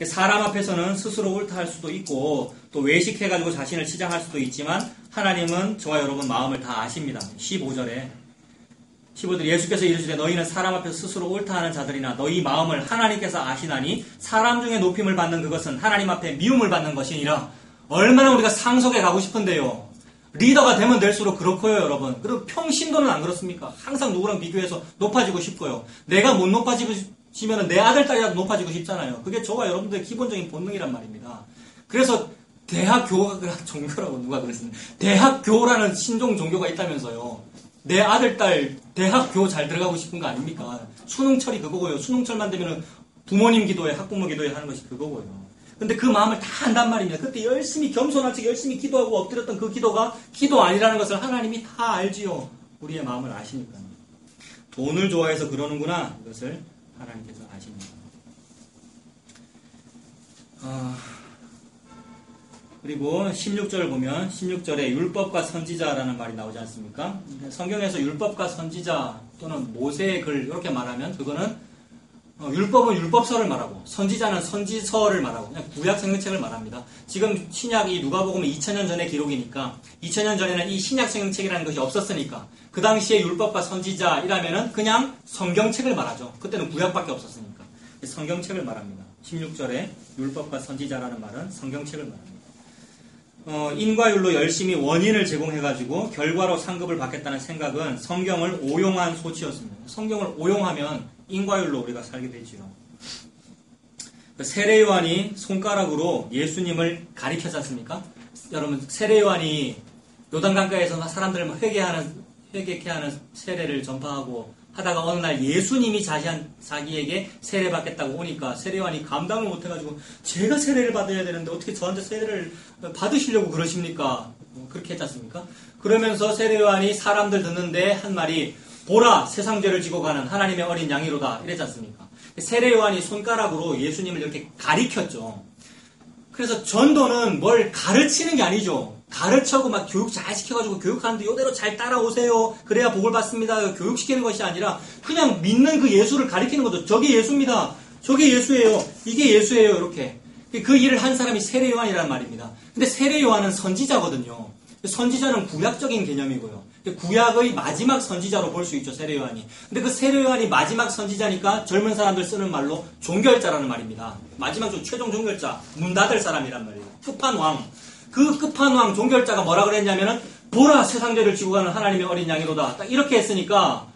사람 앞에서는 스스로 옳다 할 수도 있고 또 외식해가지고 자신을 치장할 수도 있지만 하나님은 저와 여러분 마음을 다 아십니다. 15절에 예수께서 이르시되 너희는 사람 앞에서 스스로 옳다 하는 자들이나 너희 마음을 하나님께서 아시나니 사람 중에 높임을 받는 그것은 하나님 앞에 미움을 받는 것이니라. 얼마나 우리가 상속에 가고 싶은데요. 리더가 되면 될수록 그렇고요, 여러분. 그리고 평신도는 안 그렇습니까? 항상 누구랑 비교해서 높아지고 싶고요. 내가 못 높아지면 내 아들, 딸이라도 높아지고 싶잖아요. 그게 저와 여러분들의 기본적인 본능이란 말입니다. 그래서 대학교가 종교라고 누가 그랬습니다. 대학교라는 신종 종교가 있다면서요. 내 아들, 딸 대학교 잘 들어가고 싶은 거 아닙니까? 수능철이 그거고요. 수능철만 되면 부모님 기도에 학부모 기도에 하는 것이 그거고요. 근데 그 마음을 다 안단 말입니다. 그때 열심히 겸손한 척 열심히 기도하고 엎드렸던 그 기도가 기도 아니라는 것을 하나님이 다 알지요. 우리의 마음을 아시니까요. 돈을 좋아해서 그러는구나. 이것을 하나님께서 아십니다. 그리고 16절을 보면 16절에 율법과 선지자라는 말이 나오지 않습니까? 성경에서 율법과 선지자 또는 모세의 글 이렇게 말하면 그거는 율법은 율법서를 말하고 선지자는 선지서를 말하고 그냥 구약 성경책을 말합니다. 지금 신약이 누가복음은 2000년 전의 기록이니까 2000년 전에는 이 신약 성경책이라는 것이 없었으니까 그 당시에 율법과 선지자이라면은 그냥 성경책을 말하죠. 그때는 구약밖에 없었으니까 성경책을 말합니다. 16절에 율법과 선지자라는 말은 성경책을 말합니다. 인과율로 열심히 원인을 제공해가지고 결과로 상급을 받겠다는 생각은 성경을 오용한 소치였습니다. 성경을 오용하면 인과율로 우리가 살게 되지요. 세례 요한이 손가락으로 예수님을 가리켰지 않습니까? 여러분 세례 요한이 요단강가에서 사람들을 회개케 하는 세례를 전파하고 하다가 어느 날 예수님이 자기에게 세례 받겠다고 오니까 세례 요한이 감당을 못해가지고 제가 세례를 받아야 되는데 어떻게 저한테 세례를 받으시려고 그러십니까? 그렇게 했지 않습니까? 그러면서 세례 요한이 사람들 듣는데 한 말이 보라 세상 죄를 지고 가는 하나님의 어린 양이로다 이랬지 않습니까? 세례 요한이 손가락으로 예수님을 이렇게 가리켰죠. 그래서 전도는 뭘 가르치는 게 아니죠. 가르쳐고 막 교육 잘 시켜가지고 교육하는데 이대로 잘 따라오세요. 그래야 복을 받습니다. 교육시키는 것이 아니라 그냥 믿는 그 예수를 가리키는 거죠. 저게 예수입니다. 저게 예수예요. 이게 예수예요. 이렇게. 그 일을 한 사람이 세례 요한이라는 말입니다. 근데 세례 요한은 선지자거든요. 선지자는 구약적인 개념이고요. 구약의 마지막 선지자로 볼 수 있죠. 세례 요한이. 근데 그 세례 요한이 마지막 선지자니까 젊은 사람들 쓰는 말로 종결자라는 말입니다. 마지막 최종 종결자. 문 닫을 사람이란 말이에요. 끝판왕. 그 끝판왕 종결자가 뭐라 그랬냐면은 보라 세상 죄를 지고 가는 하나님의 어린 양이로다. 딱 이렇게 했으니까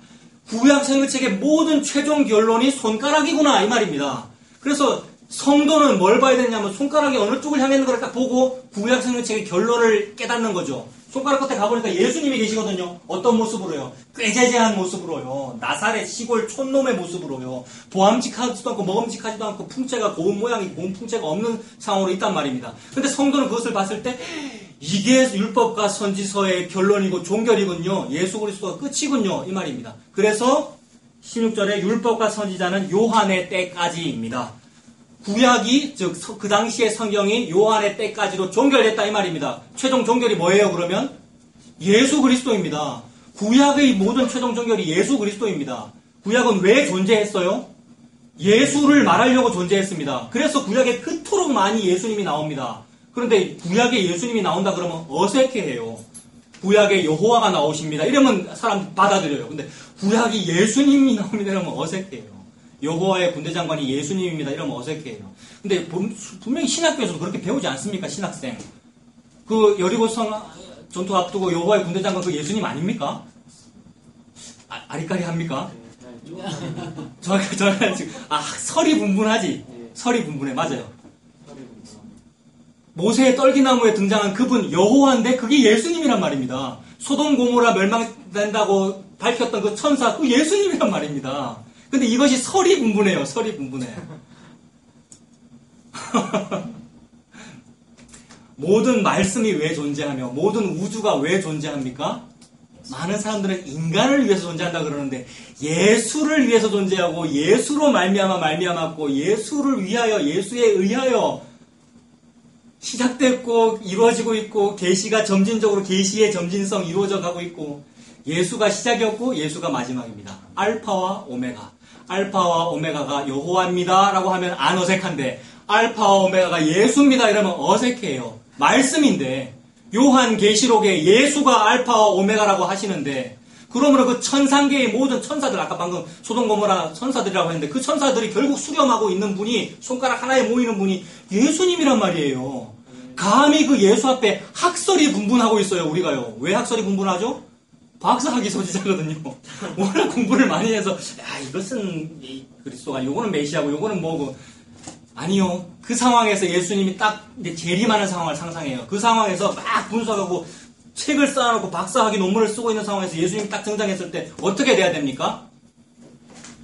구약 성경책의 모든 최종 결론이 손가락이구나 이 말입니다. 그래서 성도는 뭘 봐야 되냐면 손가락이 어느 쪽을 향해 있는 걸 딱 보고 구약 성경책의 결론을 깨닫는 거죠. 손가락 끝에 가보니까 예수님이 계시거든요. 어떤 모습으로요? 꾀재재한 모습으로요. 나사렛 시골 촌놈의 모습으로요. 보암직하지도 않고 먹음직하지도 않고 풍채가 고운 모양이 고운 풍채가 없는 상황으로 있단 말입니다. 근데 성도는 그것을 봤을 때 이게 율법과 선지서의 결론이고 종결이군요. 예수 그리스도가 끝이군요. 이 말입니다. 그래서 16절에 율법과 선지자는 요한의 때까지입니다. 구약이 즉 그 당시의 성경이 요한의 때까지로 종결됐다 이 말입니다. 최종 종결이 뭐예요 그러면? 예수 그리스도입니다. 구약의 모든 최종 종결이 예수 그리스도입니다. 구약은 왜 존재했어요? 예수를 말하려고 존재했습니다. 그래서 구약에 그토록 많이 예수님이 나옵니다. 그런데 구약에 예수님이 나온다 그러면 어색해해요. 구약에 여호와가 나오십니다. 이러면 사람 받아들여요. 근데 구약이 예수님이 나옵니다. 이러면 어색해요. 여호와의 군대장관이 예수님입니다. 이러면 어색해요. 근데 분명히 신학교에서도 그렇게 배우지 않습니까? 신학생. 그 여리고성 전투 앞두고 여호와의 군대장관 그 예수님 아닙니까? 아리까리 합니까? 저희가 지금 설이 분분하지. 설이 분분해. 맞아요. 모세의 떨기나무에 등장한 그분 여호와인데 그게 예수님이란 말입니다. 소돔 고모라 멸망된다고 밝혔던 그 천사 그 예수님이란 말입니다. 근데 이것이 설이 분분해요. 설이 분분해. 모든 말씀이 왜 존재하며 모든 우주가 왜 존재합니까? 많은 사람들은 인간을 위해서 존재한다 그러는데 예수를 위해서 존재하고 예수로 말미암았고 예수를 위하여 예수에 의하여 시작됐고 이루어지고 있고 계시가 점진적으로 계시의 점진성 이루어져 가고 있고 예수가 시작이었고 예수가 마지막입니다. 알파와 오메가. 알파와 오메가가 여호와입니다 라고 하면 안 어색한데 알파와 오메가가 예수입니다 이러면 어색해요. 말씀인데 요한계시록에 예수가 알파와 오메가라고 하시는데 그러므로 그 천상계의 모든 천사들 아까 방금 소돔고모라 천사들이라고 했는데 그 천사들이 결국 수렴하고 있는 분이 손가락 하나에 모이는 분이 예수님이란 말이에요. 감히 그 예수 앞에 학설이 분분하고 있어요. 우리가요. 왜 학설이 분분하죠? 박사학위 소지자거든요. 워낙 공부를 많이 해서 이것은 그리스도가 요거는 메시아고 요거는 뭐고 아니요. 그 상황에서 예수님이 딱 이제 재림하는 상황을 상상해요. 그 상황에서 막 분석하고 책을 쌓아놓고 박사학위 논문을 쓰고 있는 상황에서 예수님이 딱 등장했을 때 어떻게 돼야 됩니까?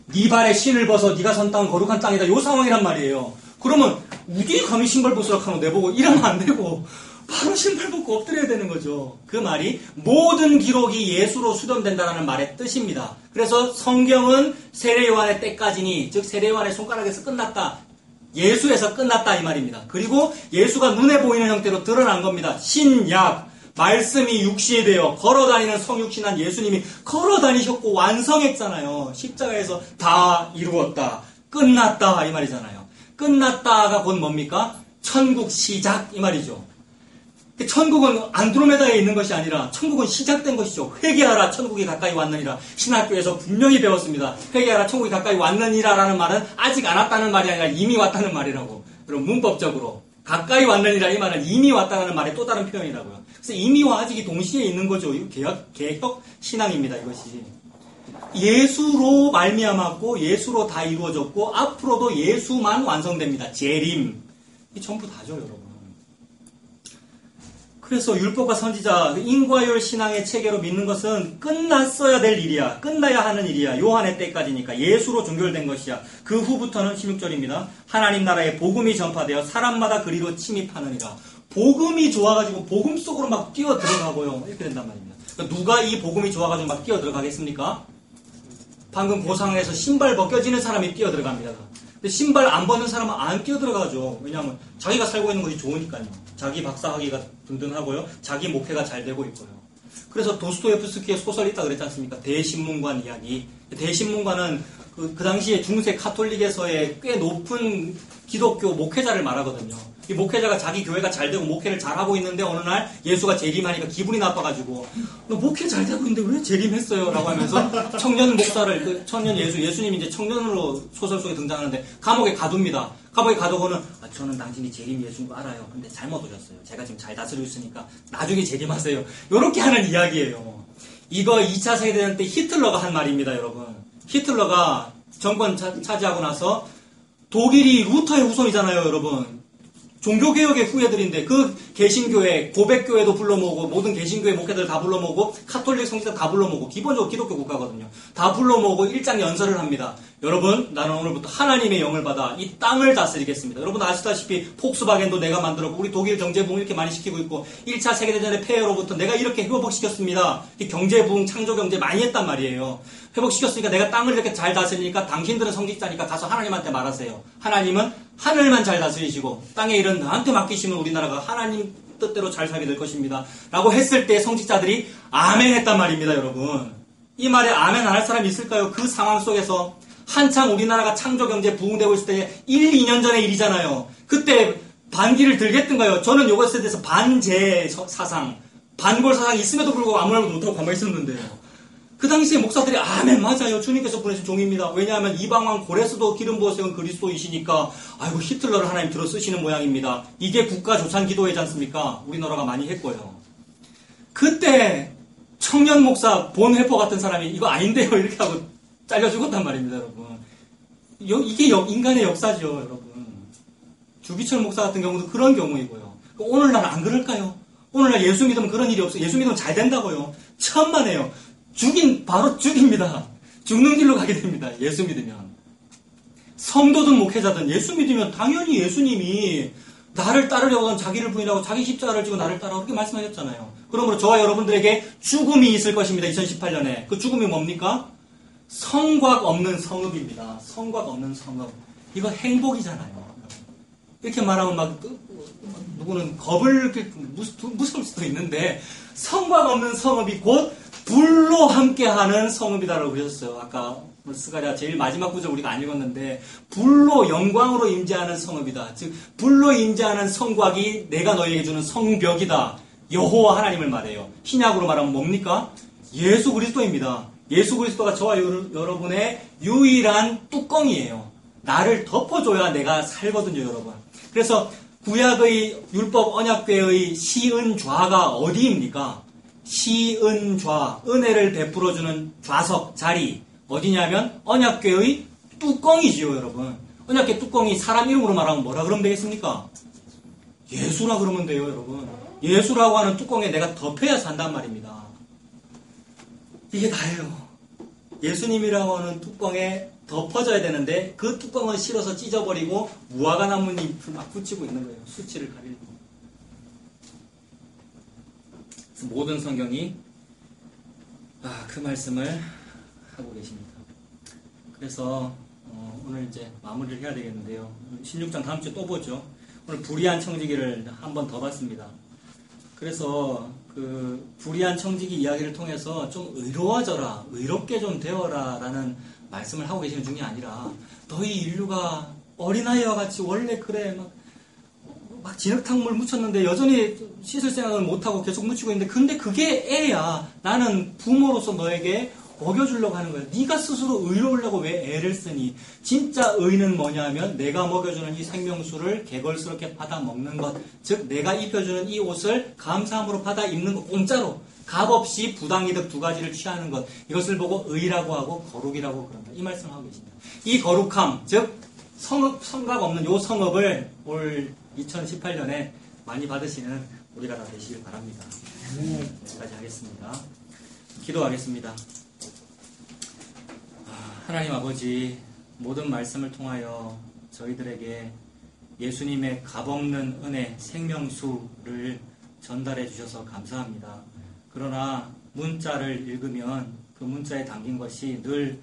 네 발에 신을 벗어 네가 선 땅은 거룩한 땅이다. 요 상황이란 말이에요. 그러면 어디 감히 신발 벗으라 하노 내보고 이러면 안 되고 바로 신발 벗고 엎드려야 되는 거죠. 그 말이 모든 기록이 예수로 수렴된다는 말의 뜻입니다. 그래서 성경은 세례요한의 때까지니 즉 세례요한의 손가락에서 끝났다. 예수에서 끝났다 이 말입니다. 그리고 예수가 눈에 보이는 형태로 드러난 겁니다. 신약 말씀이 육신이 되어 걸어다니는 성육신한 예수님이 걸어다니셨고 완성했잖아요. 십자가에서 다 이루었다. 끝났다 이 말이잖아요. 끝났다가 곧 뭡니까? 천국 시작 이 말이죠. 천국은 안드로메다에 있는 것이 아니라 천국은 시작된 것이죠. 회개하라 천국이 가까이 왔느니라. 신학교에서 분명히 배웠습니다. 회개하라 천국이 가까이 왔느니라 라는 말은 아직 안 왔다는 말이 아니라 이미 왔다는 말이라고. 그럼 문법적으로 가까이 왔느니라 이 말은 이미 왔다는 말의 또 다른 표현이라고요. 그래서 이미와 아직이 동시에 있는 거죠. 이거 개혁 신앙입니다. 이것이. 예수로 말미암았고 예수로 다 이루어졌고 앞으로도 예수만 완성됩니다. 재림. 이 전부 다죠 여러분. 그래서 율법과 선지자, 인과율 신앙의 체계로 믿는 것은 끝났어야 될 일이야. 끝나야 하는 일이야. 요한의 때까지니까. 예수로 종결된 것이야. 그 후부터는 16절입니다. 하나님 나라의 복음이 전파되어 사람마다 그리로 침입하느니라. 복음이 좋아가지고 복음 속으로 막 뛰어 들어가고요. 이렇게 된단 말입니다. 그러니까 누가 이 복음이 좋아가지고 막 뛰어 들어가겠습니까? 방금 그 상황에서 신발 벗겨지는 사람이 뛰어 들어갑니다. 근데 신발 안 벗는 사람은 안 뛰어 들어가죠. 왜냐하면 자기가 살고 있는 것이 좋으니까요. 자기 박사학위가 든든하고요. 자기 목회가 잘 되고 있고요. 그래서 도스토옙스키의 소설이 있다 그랬지 않습니까? 대신문관 이야기. 대신문관은 그 당시에 중세 카톨릭에서의 꽤 높은 기독교 목회자를 말하거든요. 이 목회자가 자기 교회가 잘 되고 목회를 잘하고 있는데 어느 날 예수가 재림하니까 기분이 나빠가지고 너 목회 잘 되고 있는데 왜 재림했어요? 라고 하면서 청년 목사를 청년 예수님이 이제 청년으로 소설 속에 등장하는데 감옥에 가둡니다. 감옥에 가두고는 저는 당신이 재림 예수인 거 알아요. 근데 잘못 오셨어요. 제가 지금 잘 다스리고 있으니까 나중에 재림하세요. 이렇게 하는 이야기예요. 이거 2차 세계대전 때 히틀러가 한 말입니다. 여러분. 히틀러가 정권 차지하고 나서 독일이 루터의 후손이잖아요. 여러분. 종교개혁의 후예들인데 그 개신교회, 고백교회도 불러 모으고 모든 개신교회 목회들 다 불러 모으고 카톨릭 성지자 다 불러 모으고 기본적으로 기독교 국가거든요. 다 불러 모으고 일장 연설을 합니다. 여러분 나는 오늘부터 하나님의 영을 받아 이 땅을 다스리겠습니다. 여러분 아시다시피 폭스바겐도 내가 만들었고 우리 독일 경제부흥 이렇게 많이 시키고 있고 1차 세계대전의 폐해로부터 내가 이렇게 회복시켰습니다. 경제부흥 창조경제 많이 했단 말이에요. 회복시켰으니까 내가 땅을 이렇게 잘 다스리니까 당신들은 성직자니까 가서 하나님한테 말하세요. 하나님은 하늘만 잘 다스리시고 땅의 일은 나한테 맡기시면 우리나라가 하나님 뜻대로 잘 살게 될 것입니다. 라고 했을 때 성직자들이 아멘 했단 말입니다. 여러분. 이 말에 아멘 안 할 사람이 있을까요? 그 상황 속에서 한창 우리나라가 창조경제 부흥되고 있을 때 1, 2년 전의 일이잖아요. 그때 반기를 들겠던가요? 저는 이것에 대해서 반제 사상, 반골 사상이 있음에도 불구하고 아무 말도 못하고 가만히 있었는데요. 그 당시에 목사들이 아멘 맞아요. 주님께서 보내신 종입니다. 왜냐하면 이방왕 고레스도 기름 부어 세운 그리스도이시니까 아이고 히틀러를 하나님 들어 쓰시는 모양입니다. 이게 국가 조찬 기도회지 않습니까? 우리나라가 많이 했고요. 그때 청년 목사 본 회포 같은 사람이 이거 아닌데요 이렇게 하고 잘려 죽었단 말입니다. 여러분. 이게 인간의 역사죠. 여러분. 주기철 목사 같은 경우도 그런 경우이고요. 오늘날 안 그럴까요? 오늘날 예수 믿으면 그런 일이 없어요. 예수 믿으면 잘 된다고요. 천만에요. 바로 죽입니다. 죽는 길로 가게 됩니다. 예수 믿으면. 성도든 목회자든 예수 믿으면 당연히 예수님이 나를 따르려고 하면 자기를 부인하고 자기 십자가를 지고 나를 따라오 그렇게 말씀하셨잖아요. 그러므로 저와 여러분들에게 죽음이 있을 것입니다. 2018년에. 그 죽음이 뭡니까? 성곽 없는 성읍입니다. 성곽 없는 성읍. 이거 행복이잖아요. 이렇게 말하면 막 누구는 겁을 무서울 수도 있는데 성곽 없는 성읍이 곧 불로 함께하는 성읍이다라고 그러셨어요. 아까 스가랴 제일 마지막 구절 우리가 안 읽었는데 불로 영광으로 임재하는 성읍이다. 즉 불로 임재하는 성곽이 내가 너희에게 주는 성벽이다. 여호와 하나님을 말해요. 신약으로 말하면 뭡니까? 예수 그리스도입니다. 예수 그리스도가 저와 여러분의 유일한 뚜껑이에요. 나를 덮어줘야 내가 살거든요, 여러분. 그래서 구약의 율법 언약궤의 시은좌가 어디입니까? 시은좌, 은혜를 베풀어주는 좌석, 자리. 어디냐면 언약궤의 뚜껑이지요, 여러분. 언약궤 뚜껑이 사람 이름으로 말하면 뭐라 그러면 되겠습니까? 예수라 그러면 돼요, 여러분. 예수라고 하는 뚜껑에 내가 덮여야 산단 말입니다. 이게 다예요. 예수님이라고 하는 뚜껑에 덮어져야 되는데 그 뚜껑을 실어서 찢어버리고 무화과 나뭇잎을 막 붙이고 있는 거예요. 수치를 가리고. 그래서 모든 성경이 그 말씀을 하고 계십니다. 그래서 오늘 이제 마무리를 해야 되겠는데요. 16장 다음 주에 또 보죠. 오늘 불의한 청지기를 한 번 더 봤습니다. 그래서 그 불의한 청지기 이야기를 통해서 좀 의로워져라, 의롭게 좀 되어라 라는 말씀을 하고 계시는 중이 아니라 너희 인류가 어린아이와 같이 원래 그래 막 진흙탕물 묻혔는데 여전히 씻을 생각을 못하고 계속 묻히고 있는데 근데 그게 애야. 나는 부모로서 너에게 먹여주려고 하는 거야. 네가 스스로 의로우려고 왜 애를 쓰니? 진짜 의는 뭐냐 하면 내가 먹여주는 이 생명수를 개걸스럽게 받아 먹는 것. 즉 내가 입혀주는 이 옷을 감사함으로 받아 입는 것. 공짜로. 값없이 부당이득 두 가지를 취하는 것. 이것을 보고 의라고 하고 거룩이라고 그런다. 이 말씀을 하고 계십니다. 이 거룩함, 즉 성곽 없는 요 성읍을 올 2018년에 많이 받으시는 우리가 다 되시길 바랍니다. 여기까지 하겠습니다. 기도하겠습니다. 하나님 아버지, 모든 말씀을 통하여 저희들에게 예수님의 값없는 은혜, 생명수를 전달해 주셔서 감사합니다. 그러나 문자를 읽으면 그 문자에 담긴 것이 늘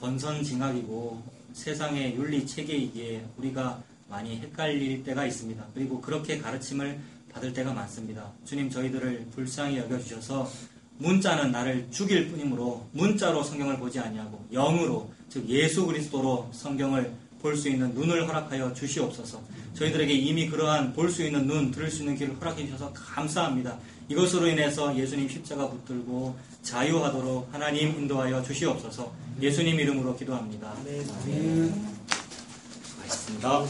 권선징악이고 세상의 윤리 체계이기에 우리가 많이 헷갈릴 때가 있습니다. 그리고 그렇게 가르침을 받을 때가 많습니다. 주님, 저희들을 불쌍히 여겨주셔서 문자는 나를 죽일 뿐이므로 문자로 성경을 보지 아니하고 영으로, 즉 예수 그리스도로 성경을 볼 수 있는 눈을 허락하여 주시옵소서. 저희들에게 이미 그러한 볼 수 있는 눈, 들을 수 있는 귀를 허락해 주셔서 감사합니다. 이것으로 인해서 예수님 십자가 붙들고 자유하도록 하나님 인도하여 주시옵소서. 예수님 이름으로 기도합니다. 네. 수고하셨습니다.